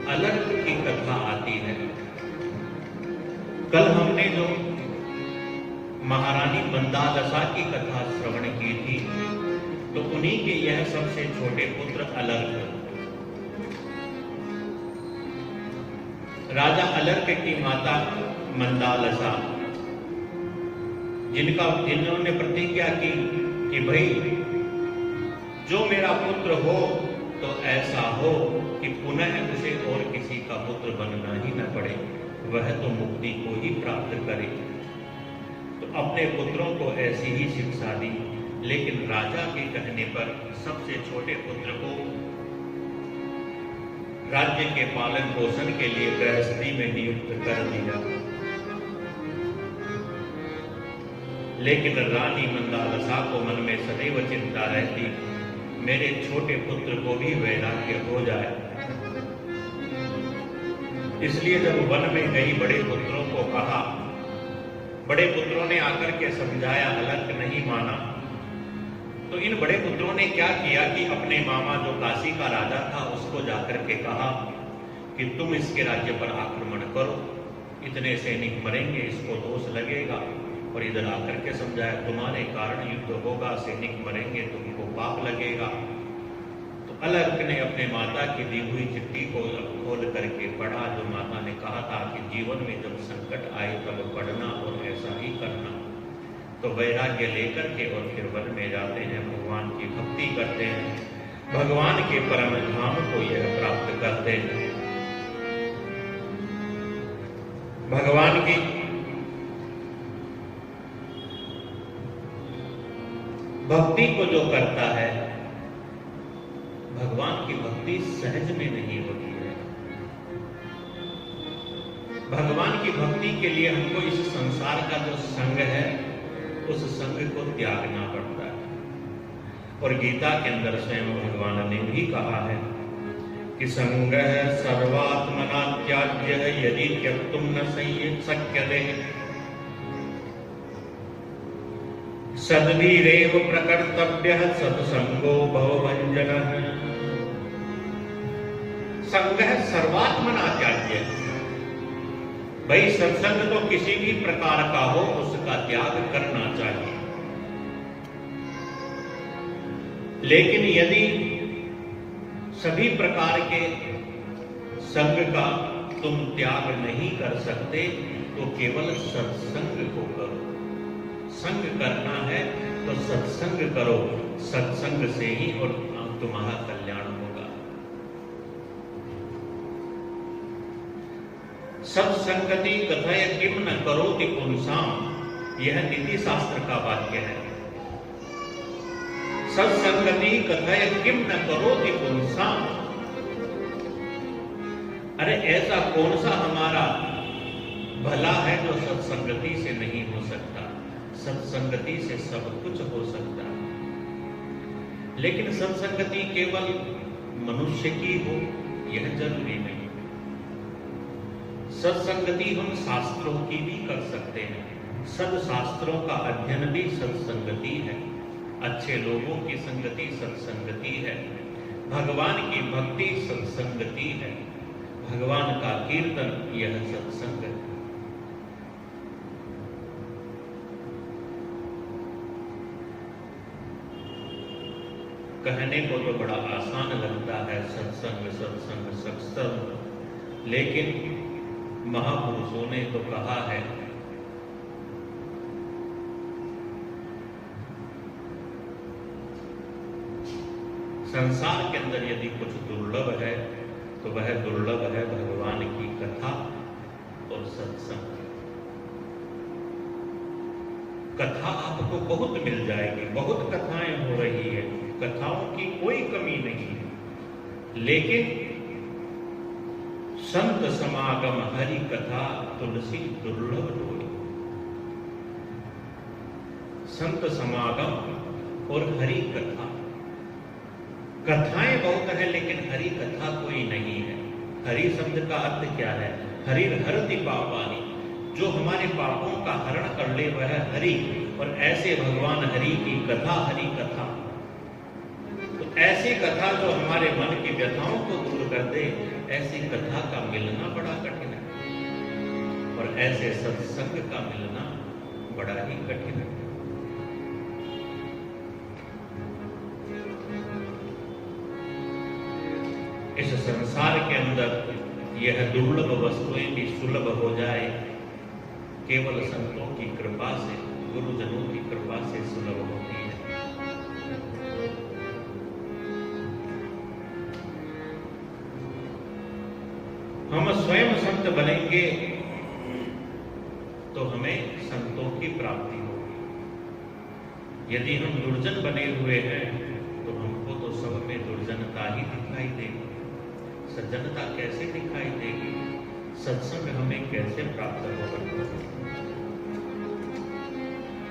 A: अलर्क की कथा आती है। कल हमने जो महारानी मंदालसा की कथा श्रवण की थी, तो उन्हीं के यह सबसे छोटे पुत्र अलर्क, राजा अलर्क की माता मंदालसा, जिन्होंने प्रतिज्ञा की कि भाई जो मेरा पुत्र हो तो ऐसा हो कि पुनः उसे और किसी का पुत्र बनना ही न पड़े, वह तो मुक्ति को ही प्राप्त करे। तो अपने पुत्रों को ऐसी ही शिक्षा दी, लेकिन राजा के कहने पर सबसे छोटे पुत्र को राज्य के पालन पोषण के लिए गृहस्थी में नियुक्त कर दिया। लेकिन रानी मंदालसा को मन में सदैव चिंता रहती, मेरे छोटे पुत्र को भी वैराग्य हो जाए। इसलिए जब वन में गई बड़े पुत्रों को कहा, बड़े पुत्रों ने आकर के समझाया, अलर्क नहीं माना। तो इन बड़े पुत्रों ने क्या किया कि अपने मामा जो काशी का राजा था उसको जाकर के कहा कि तुम इसके राज्य पर आक्रमण करो, इतने सैनिक मरेंगे, इसको दोष लगेगा। और इधर आकर के समझाया, तुम्हारे कारण युद्ध होगा, सैनिक मरेंगे, तुमको पाप लगेगा। तो अलर्क ने अपने माता की दी हुई चिट्ठी को खोल करके पढ़ा, जो माता ने कहा था कि जीवन में जब संकट आए तब पढ़ना और ऐसा ही करना। तो वैराग्य लेकर के और फिर वन में जाते हैं, भगवान की भक्ति करते हैं, भगवान के परम धाम को यह प्राप्त करते हैं। भगवान की भक्ति को जो करता है भगवान की भक्ति सहज में नहीं होती है। भगवान की भक्ति के लिए हमको इस संसार का जो संग है, उस संग को त्यागना पड़ता है। और गीता के अंदर स्वयं भगवान ने भी कहा है कि संगः सर्वात्मना त्याज्यः यदि त्यक्तुं न शक्यते सद्भिरेव प्रकर्तव्यः सत्संगो भवभञ्जनः। संगः सर्वात्मना त्याज्यः, भाई सत्संग तो किसी भी प्रकार का हो उसका त्याग करना चाहिए। लेकिन यदि सभी प्रकार के संग का तुम त्याग नहीं कर सकते तो केवल सत्संग को करो। संग करना है तो सत्संग करो, सत्संग से ही और तुम्हारा कल्याण होगा। सत्संगति कथय किम न करोति पुंसाम, यह नीति शास्त्र का वाक्य है। सत्संगति कथय किम न करोति पुंसाम। अरे ऐसा कौन सा हमारा भला है जो सत्संगति से नहीं हो सकता। सत्संगति से सब कुछ हो सकता है, लेकिन सत्संगति केवल मनुष्य की हो यह जरूरी नहीं। सत्संगति हम शास्त्रों की भी कर सकते हैं। सब शास्त्रों का अध्ययन भी सत्संगति है। अच्छे लोगों की संगति सत्संगति है। भगवान की भक्ति सत्संगति है। भगवान का कीर्तन यह सत्संग है। कहने को तो बड़ा आसान लगता है सत्संग सत्संग सत्संग, लेकिन महापुरुषों ने तो कहा है संसार के अंदर यदि कुछ दुर्लभ है तो वह दुर्लभ है भगवान की कथा और सत्संग। कथा आपको बहुत मिल जाएगी, बहुत कथाएं हो रही है, कथाओं की कोई कमी नहीं है, लेकिन संत समागम हरि कथा तुलसी दुर्लभ होई। संत समागम और हरि कथा, कथाएं बहुत है लेकिन हरि कथा कोई नहीं है। हरि शब्द का अर्थ क्या है? हरि हरति पापानि, जो हमारे पापों का हरण कर ले वह हरि। और ऐसे भगवान हरि की कथा हरि कथा, तो ऐसी कथा जो हमारे मन की व्यथाओं को दूर कर दे, ऐसी कथा का मिलना बड़ा कठिन है और ऐसे सत्संग का मिलना बड़ा ही कठिन है। इस संसार के अंदर यह दुर्लभ वस्तुएं भी सुलभ हो जाए केवल संतों की कृपा से, गुरुजनों की कृपा से सुलभ होती है। हम स्वयं संत बनेंगे तो हमें संतों की प्राप्ति होगी। यदि हम दुर्जन बने हुए हैं तो हमको तो सब में दुर्जनता ही दिखाई देगी। सज्जनता कैसे दिखाई देगी? सत्संग हमें कैसे प्राप्त होगा?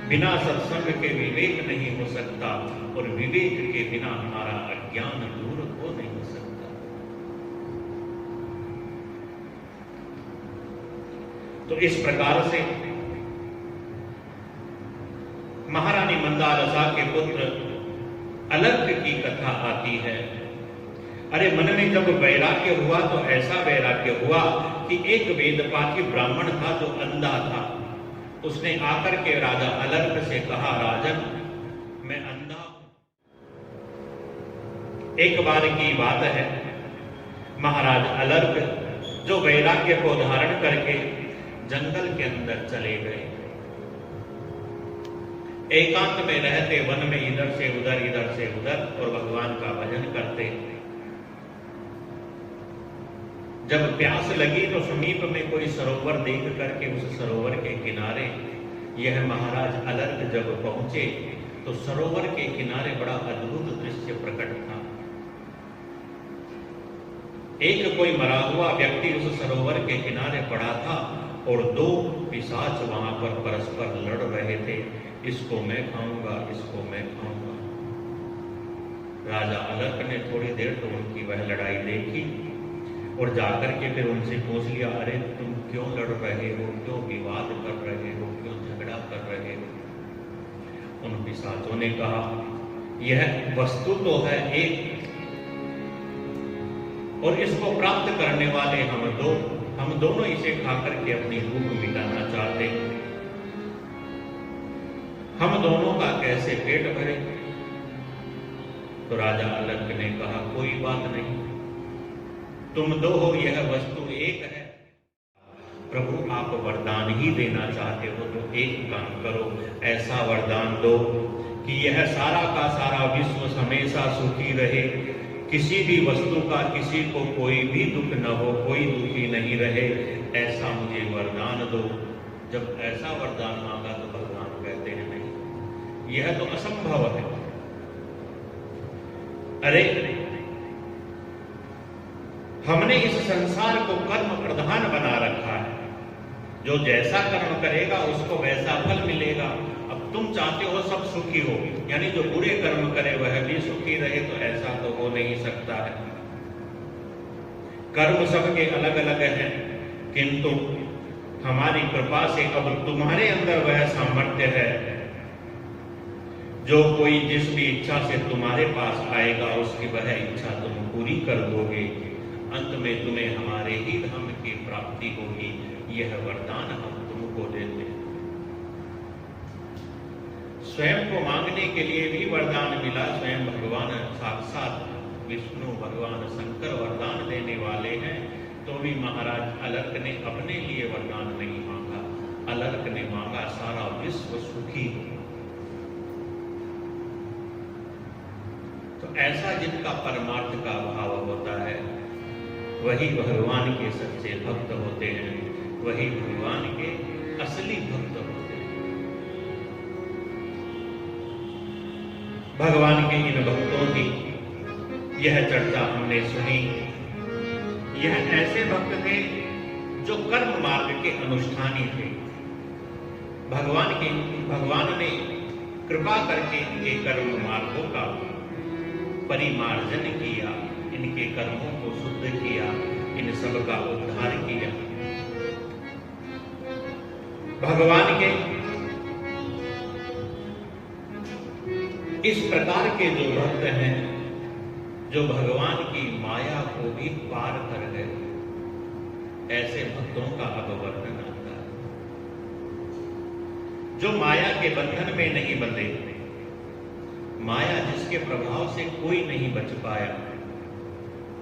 A: बिना सत्संग के विवेक नहीं हो सकता और विवेक के बिना हमारा अज्ञान दूर हो नहीं सकता। तो इस प्रकार से महारानी मंदालसा के पुत्र अलर्क की कथा आती है। अरे मन में जब वैराग्य हुआ तो ऐसा वैराग्य हुआ कि एक वेदपाठी ब्राह्मण था जो अंधा था। उसने आकर के राजा अलर्क से कहा, राजन मैं अंधा हूं। एक बार की बात है, महाराज अलर्क जो वैराग्य को धारण करके जंगल के अंदर चले गए। एकांत में रहते वन में इधर से उधर और भगवान का भजन करते। जब प्यास लगी तो समीप में कोई सरोवर देख करके उस सरोवर के किनारे यह महाराज अलर्क जब पहुंचे तो सरोवर के किनारे बड़ा अद्भुत दृश्य प्रकट था। एक कोई मरा हुआ व्यक्ति उस सरोवर के किनारे पड़ा था और दो पिशाच वहां पर परस्पर लड़ रहे थे, इसको मैं खाऊंगा, इसको मैं खाऊंगा। राजा अलर्क ने थोड़ी देर तो उनकी वह लड़ाई देखी और जाकर के फिर उनसे पूछ लिया, अरे तुम क्यों लड़ रहे हो, क्यों विवाद कर रहे हो, क्यों झगड़ा कर रहे हो? उन पिशाचों ने कहा, यह वस्तु तो है एक और इसको प्राप्त करने वाले हम दोनों इसे खाकर के अपनी भूख मिटाना चाहते हैं। हम दोनों का कैसे पेट भरे? तो राजा अलर्क ने कहा, कोई बात नहीं, तुम दो हो, यह वस्तु एक है। प्रभु आप वरदान ही देना चाहते हो तो एक काम करो, ऐसा वरदान दो कि यह सारा का सारा विश्व हमेशा सुखी रहे, किसी भी वस्तु का किसी को कोई भी दुख न हो, कोई दुखी नहीं रहे, ऐसा मुझे वरदान दो। जब ऐसा वरदान मांगा तो भगवान कहते हैं, नहीं, यह तो असंभव है। अरे हमने इस संसार को कर्म प्रधान बना रखा है, जो जैसा कर्म करेगा उसको वैसा फल मिलेगा। अब तुम चाहते हो सब सुखी हो, यानी जो बुरे कर्म करे वह भी सुखी रहे, तो ऐसा तो हो नहीं सकता है। कर्म सबके अलग अलग हैं, किंतु हमारी कृपा से अब तुम्हारे अंदर वह सामर्थ्य है, जो कोई जिस भी इच्छा से तुम्हारे पास आएगा उसकी वह इच्छा तुम पूरी कर दोगे, अंत में तुम्हें हमारे ही धाम की प्राप्ति होगी। यह वरदान हम तुमको देते हैं। स्वयं को मांगने के लिए भी वरदान मिला, स्वयं भगवान साक्षात विष्णु भगवान शंकर वरदान देने वाले हैं, तो भी महाराज अलर्क ने अपने लिए वरदान नहीं मांगा, अलर्क ने मांगा सारा विश्व सुखी हो। तो ऐसा जिनका परमार्थ का भाव होता है वही भगवान के सच्चे भक्त होते हैं, वही भगवान के असली भक्त होते हैं। भगवान के इन भक्तों की यह चर्चा हमने सुनी। यह ऐसे भक्त थे जो कर्म मार्ग के अनुष्ठानी थे। भगवान ने कृपा करके इनके कर्म मार्गों का परिमार्जन किया, इनके कर्मों को शुद्ध किया, इन सब का उद्धार किया। भगवान के इस प्रकार के जो भक्त हैं, जो भगवान की माया को भी पार कर गए, ऐसे भक्तों का अब वर्णन आता है। जो माया के बंधन में नहीं बंधे, माया जिसके प्रभाव से कोई नहीं बच पाया,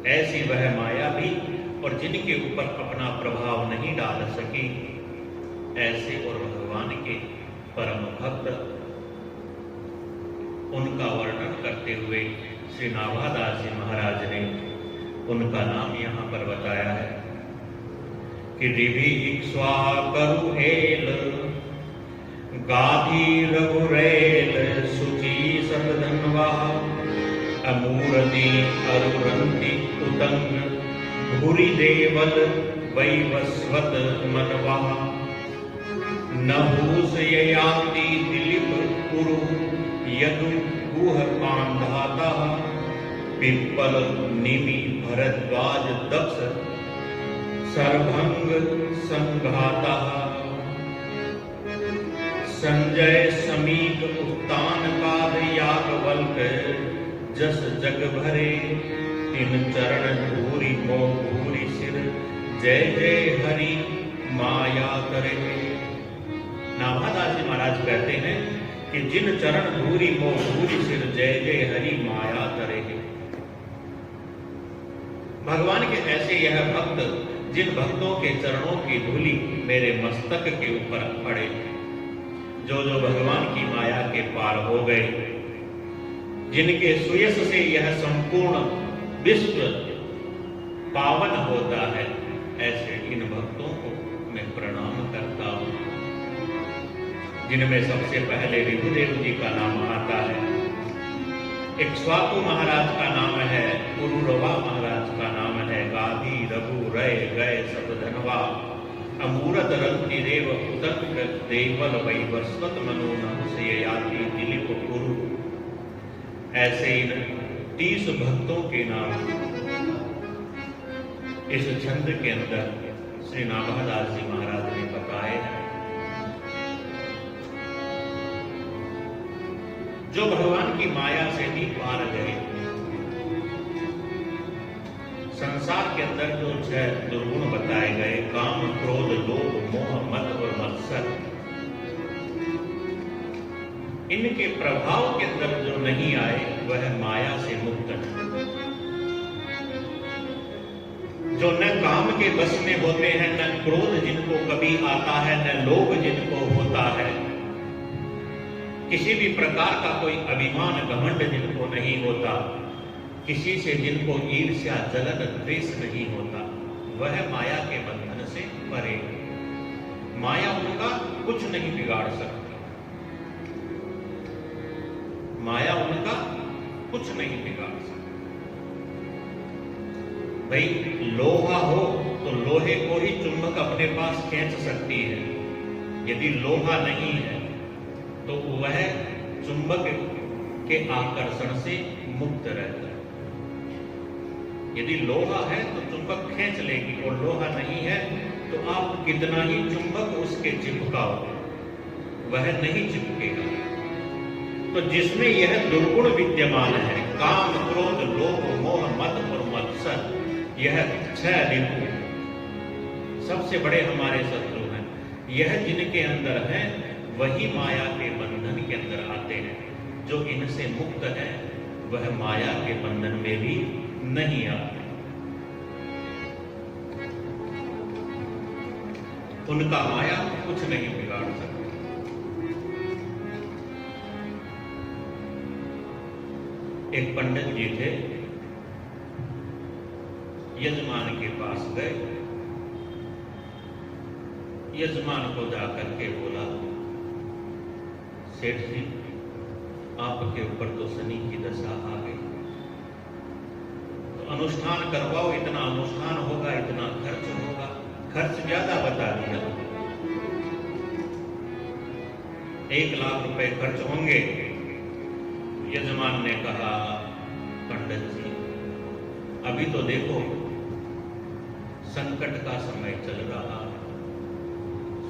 A: ऐसी वह माया भी और जिनके ऊपर अपना प्रभाव नहीं डाल सकी, ऐसे और भगवान के परम भक्त, उनका वर्णन करते हुए श्री नाभादास जी महाराज ने उनका नाम यहाँ पर बताया है कि रिभि इक्ष्वा करु हेल, गाधी रघुरेल सुची सतधनवा, अमूर्ति अरुरंति उतंग, भूरि देवल वैवस्वत मनवा, नभूस ययाति दिलीप पुरु, यदु गुह पांधाता, पिप्पल निमि भरद्वाज दक्ष, सर्वभंग संघाता, संजय समीक उत्तान पाद याज्ञवल्क, जस जग भरे तिन चरण धूरि मोह भूरि सिर, जय जय हरि माया करे। नाभादास जी महाराज कहते हैं कि जिन चरण धूरि मोह भूरि सिर, जय जय हरि माया करे। भगवान के ऐसे यह भक्त, जिन भक्तों के चरणों की धूलि मेरे मस्तक के ऊपर पड़े, जो जो भगवान की माया के पार हो गए, जिनके सुयश से यह संपूर्ण विश्व पावन होता है, ऐसे इन भक्तों को मैं प्रणाम करता हूं, जिनमें सबसे पहले विभुदेव जी का नाम आता है। इक्ष्वाकु महाराज का नाम है, पुरुरवा महाराज का नाम है, गाधी रघु रय गए सब धनवा, अमूरत रंति देव उदंग देवल वैवस्वत मनोनम से याति दिलीप गुरु। ऐसे इन 30 भक्तों के नाम इस छंद के अंदर श्री नाभादास जी महाराज ने बताए हैं। जो भगवान की माया से भी पार गए, संसार के अंदर जो 6 दुर्गुण बताए गए, काम क्रोध लोभ मोह मद और मत्सर, इनके प्रभाव के अंदर जो नहीं आए वह माया से मुक्त है। जो न काम के बस में होते हैं, न क्रोध जिनको कभी आता है, न लोभ जिनको होता है, किसी भी प्रकार का कोई अभिमान घमंड जिनको नहीं होता, किसी से जिनको ईर्ष्या जलन द्वेष नहीं होता, वह माया के बंधन से परे। माया उनका कुछ नहीं बिगाड़ सकती, माया उनका कुछ नहीं बिगाड़ सकती। भाई लोहा हो तो लोहे को ही चुंबक अपने पास खींच सकती है, यदि लोहा नहीं है तो वह चुंबक के आकर्षण से मुक्त रहता है। यदि लोहा है तो चुंबक खींच लेगी, और लोहा नहीं है तो आप कितना ही चुंबक उसके चिपकाओ वह नहीं चिपकेगा। तो जिसमें यह दुर्गुण विद्यमान है, काम क्रोध लोभ मोह मद और मत्सर, यह 6 रिपु सबसे बड़े हमारे शत्रु हैं। यह जिनके अंदर है वही माया के बंधन के अंदर आते हैं। जो इनसे मुक्त है वह माया के बंधन में भी नहीं आते। उनका माया कुछ नहीं बिगाड़ सकती। एक पंडित जी थे, यजमान के पास गए, यजमान को जाकर के बोला, सेठ जी आपके ऊपर तो शनि की दशा आ गई, तो अनुष्ठान करवाओ, इतना अनुष्ठान होगा, इतना खर्च होगा। खर्च ज्यादा बता दिया, 1 लाख रुपए खर्च होंगे। यजमान ने कहा, पंडित जी अभी तो देखो संकट का समय चल रहा,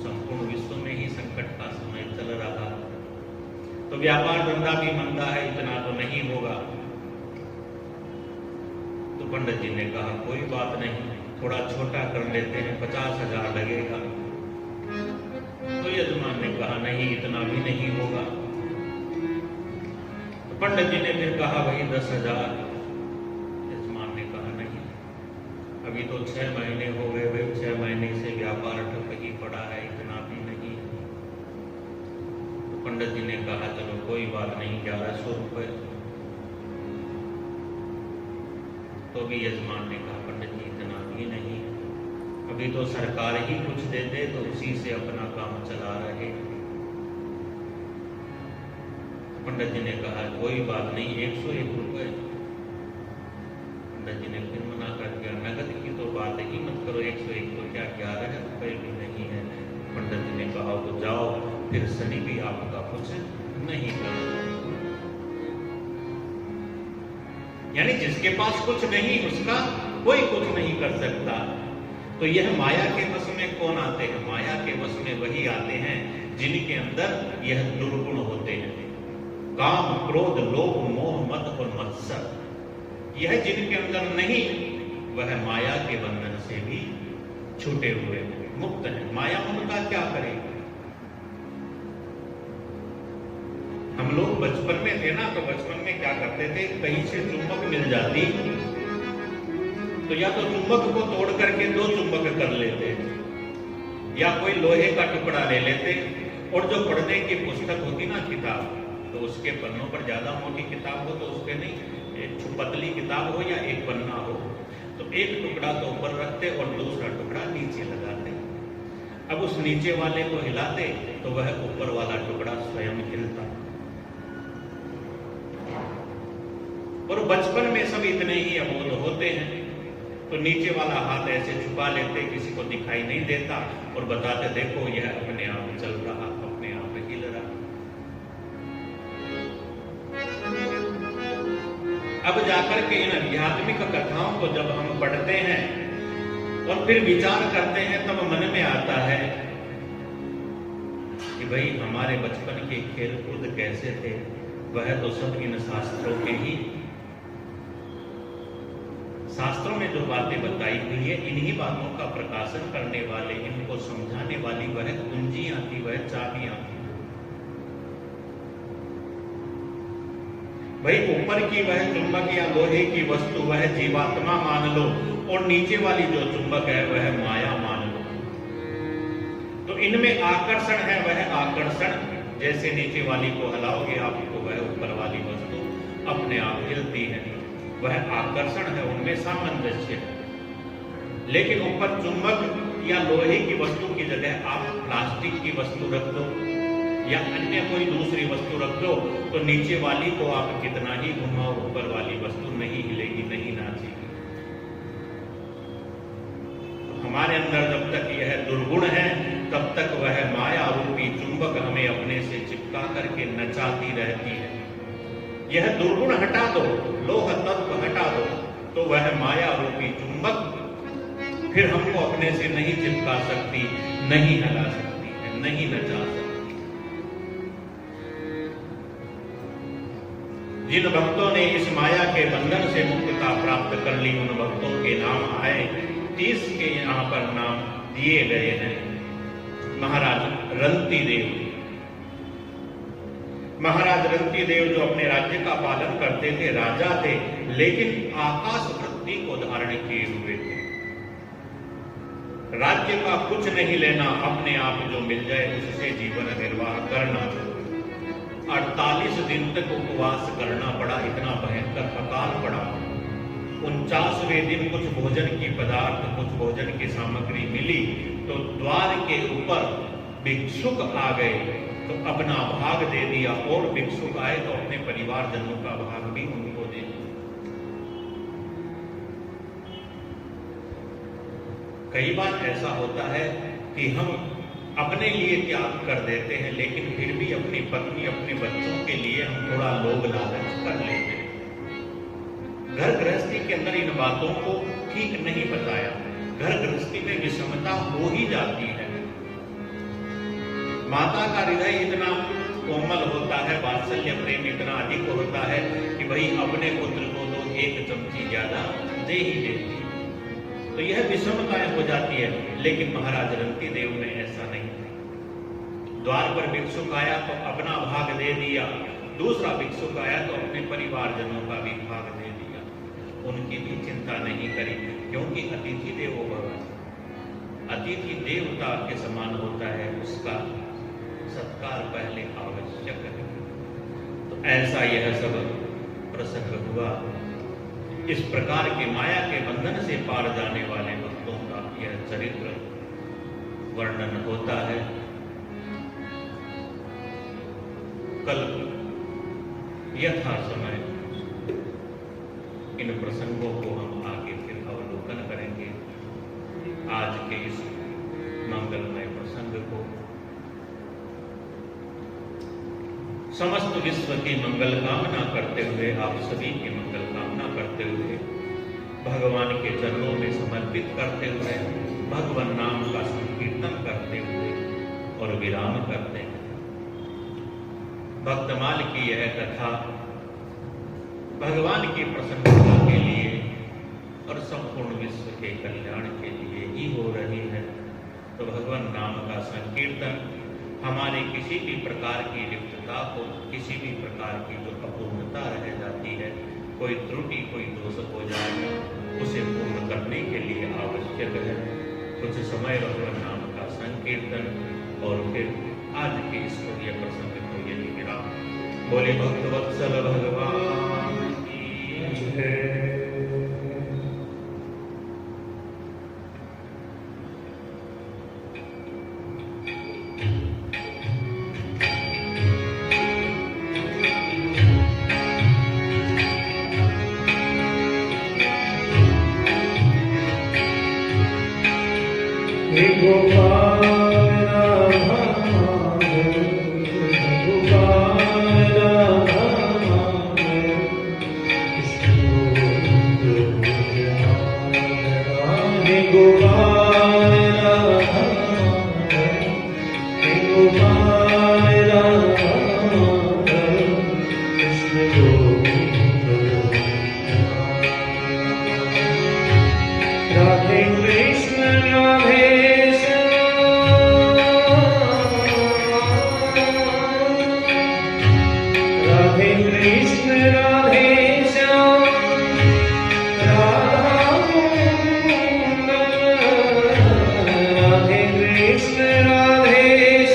A: संपूर्ण विश्व में ही संकट का समय चल रहा, तो व्यापार धंधा भी मंदा है, इतना तो नहीं होगा। तो पंडित जी ने कहा कोई बात नहीं, थोड़ा छोटा कर लेते हैं, 50,000 लगेगा। तो यजमान ने कहा नहीं, इतना भी नहीं होगा। तो पंडित जी ने फिर कहा वही 10,000। यजमान ने कहा नहीं, अभी तो 6 महीने हो गए, भाई 6 महीने से व्यापार ठप ही पड़ा है, इतना भी नहीं। पंडित जी ने कहा चलो कोई बात नहीं, 1100 रुपए। तो भी यजमान ने कहा पंडित जी इतना भी नहीं, अभी तो सरकार ही कुछ दे दे तो उसी से अपना काम चला रहे। पंडित जी ने कहा कोई बात नहीं, 101 रुपए। पंडित जी ने फिर मना कर दिया, नगद की तो बात ही मत करो, 101 तो क्या 11 रुपए भी नहीं है। पंडित जी ने कहा तो जाओ, फिर शनि भी आपका कुछ नहीं करेगा। यानी जिसके पास कुछ नहीं उसका कोई कुछ नहीं कर सकता। तो यह माया के वश में कौन आते हैं? माया के वश में वही आते हैं जिनके अंदर यह दुर्गुण होते हैं, काम क्रोध लोभ मोह मद और मत्सर। यह जिनके अंदर नहीं वह माया के बंधन से भी छूटे हुए हैं, मुक्त है। माया उनका क्या करे? हम लोग बचपन में थे ना, तो बचपन में क्या करते थे, कहीं से चुंबक मिल जाती तो या तो चुंबक को तोड़ करके 2 चुंबक कर लेते, या कोई लोहे का टुकड़ा ले लेते, और जो पढ़ने की पुस्तक होती ना किताब, तो उसके पन्नों पर ज्यादा मोटी किताब हो तो उसके नहीं, एक पतली किताब हो या एक पन्ना हो, तो एक टुकड़ा तो ऊपर रखते और दूसरा टुकड़ा नीचे लगाते। अब उस नीचे वाले को हिलाते तो वह ऊपर वाला टुकड़ा स्वयं हिलता। और बचपन में सब इतने ही अबोध होते हैं, तो नीचे वाला हाथ ऐसे छुपा लेते, किसी को दिखाई नहीं देता और बताते देखो यह अपने आप चल रहा, अपने आप हिल रहा। अब जाकर के इन आध्यात्मिक कथाओं को जब हम पढ़ते हैं और फिर विचार करते हैं, तब मन में आता है कि भाई हमारे बचपन के खेल कूद कैसे थे, वह तो सब इन शास्त्रों के ही, शास्त्रों में जो बातें बताई हुई है, इन्हीं बातों का प्रकाशन करने वाले, इनको समझाने वाली वह कुंजियां थी, वह चाबियां थी। भाई ऊपर की वह चुंबक या लोहे की वस्तु वह जीवात्मा मान लो, और नीचे वाली जो चुंबक है वह माया मान लो। तो इनमें आकर्षण है, वह आकर्षण जैसे नीचे वाली को हिलाओगे आपको वह ऊपर वाली वस्तु अपने आप हिलती है, वह आकर्षण है, उनमें सामंजस्य है। लेकिन ऊपर चुंबक या लोहे की वस्तु की जगह आप प्लास्टिक की वस्तु रख दो या अन्य कोई दूसरी वस्तु रख दो, तो नीचे वाली को आप कितना ही घुमाओ, ऊपर वाली वस्तु नहीं हिलेगी, नहीं नाचेगी। तो हमारे अंदर जब तक यह दुर्गुण है, तब तक वह माया रूपी चुंबक हमें अपने से चिपका करके नचाती रहती है। यह दुर्गुण हटा दो, लोह तत्व हटा दो, तो वह माया रूपी चुंबक फिर हमको अपने से नहीं चिपका सकती, नहीं हिला सकती है, नहीं नचा सकती। जिन भक्तों ने इस माया के बंधन से मुक्तता प्राप्त कर ली, उन भक्तों के नाम आए 30 के यहाँ पर नाम दिए गए हैं। महाराज रंती देव, महाराज रंती देव जो अपने राज्य का पालन करते थे, राजा थे, लेकिन आकाश वृत्ति को धारण किए हुए थे। राज्य का कुछ नहीं लेना, अपने आप जो मिल जाए उससे जीवन निर्वाह करना। 48 दिन तक उपवास करना पड़ा, इतना भयंकर अकाल पड़ा। 49वें दिन कुछ भोजन की पदार्थ, कुछ भोजन की सामग्री मिली, तो द्वार के ऊपर भिक्षुक आ गए, तो अपना भाग दे दिया, और भिक्षुक आए तो अपने परिवारजनों का भाग भी उनको दे दिया। कई बार ऐसा होता है कि हम अपने लिए त्याग कर देते हैं, लेकिन फिर भी अपनी पत्नी, अपने बच्चों के लिए हम थोड़ा लोभ लालच कर लेते हैं। घर गृहस्थी के अंदर इन बातों को ठीक नहीं बताया, घर गृहस्थी में विषमता हो ही जाती है। माता का हृदय इतना कोमल होता है, वात्सल्य प्रेम इतना अधिक होता है कि भाई अपने पुत्र को तो 1 चमची ज्यादा दे ही देती है, तो यह विषमताएं हो जाती है। लेकिन महाराज रंती देव ने ऐसा नहीं किया। द्वार पर भिक्षुक आया तो अपना भाग दे दिया, दूसरा भिक्षुक आया तो अपने परिवारजनों का भी भाग दे दिया, उनकी भी चिंता नहीं करी, क्योंकि अतिथि देवो भव, अतिथि देवता के समान होता है, उसका सत्कार पहले आवश्यक है। तो ऐसा यह सब प्रसंग हुआ। इस प्रकार के माया के बंधन से पार जाने वाले भक्तों का यह चरित्र वर्णन होता है। कल यथा समय इन प्रसंगों को हम आगे फिर अवलोकन करेंगे। आज के इस मंगलमय प्रसंग को समस्त विश्व की मंगल कामना करते हुए, आप सभी की मंगल कामना करते हुए, भगवान के चरणों में समर्पित करते हुए, भगवान नाम का संकीर्तन करते हुए और विराम करते हैं। भक्तमाल की यह कथा भगवान की प्रसन्नता के लिए और संपूर्ण विश्व के कल्याण के लिए ही हो रही है। तो भगवान नाम का संकीर्तन हमारे किसी भी प्रकार की रिक्तता को, किसी भी प्रकार की जो अपूर्णता रह जाती है, कोई त्रुटि, कोई दोष हो जाए, उसे पूर्ण करने के लिए आवश्यक है कुछ समय भगवान नाम का संकीर्तन, और फिर आज के इस प्रिय प्रसंग को यही विराम। बोले भक्तवत्सल भगवान की जय।
B: गोपाल राधा माधव, गोपाल राधा माधव, कृष्ण गोविंद हरे गोपाल राधा माधव, हे गोपाल राधा माधव, कृष्ण गोविंद राधे कृष्ण राधे श्याम, राधे कृष्ण राधे श्याम, राधा मंगल, राधे कृष्ण राधे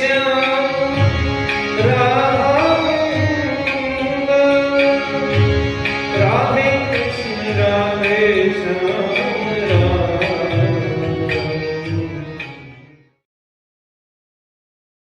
B: श्याम, राधा मंगल, राधे कृष्ण राधे श्याम,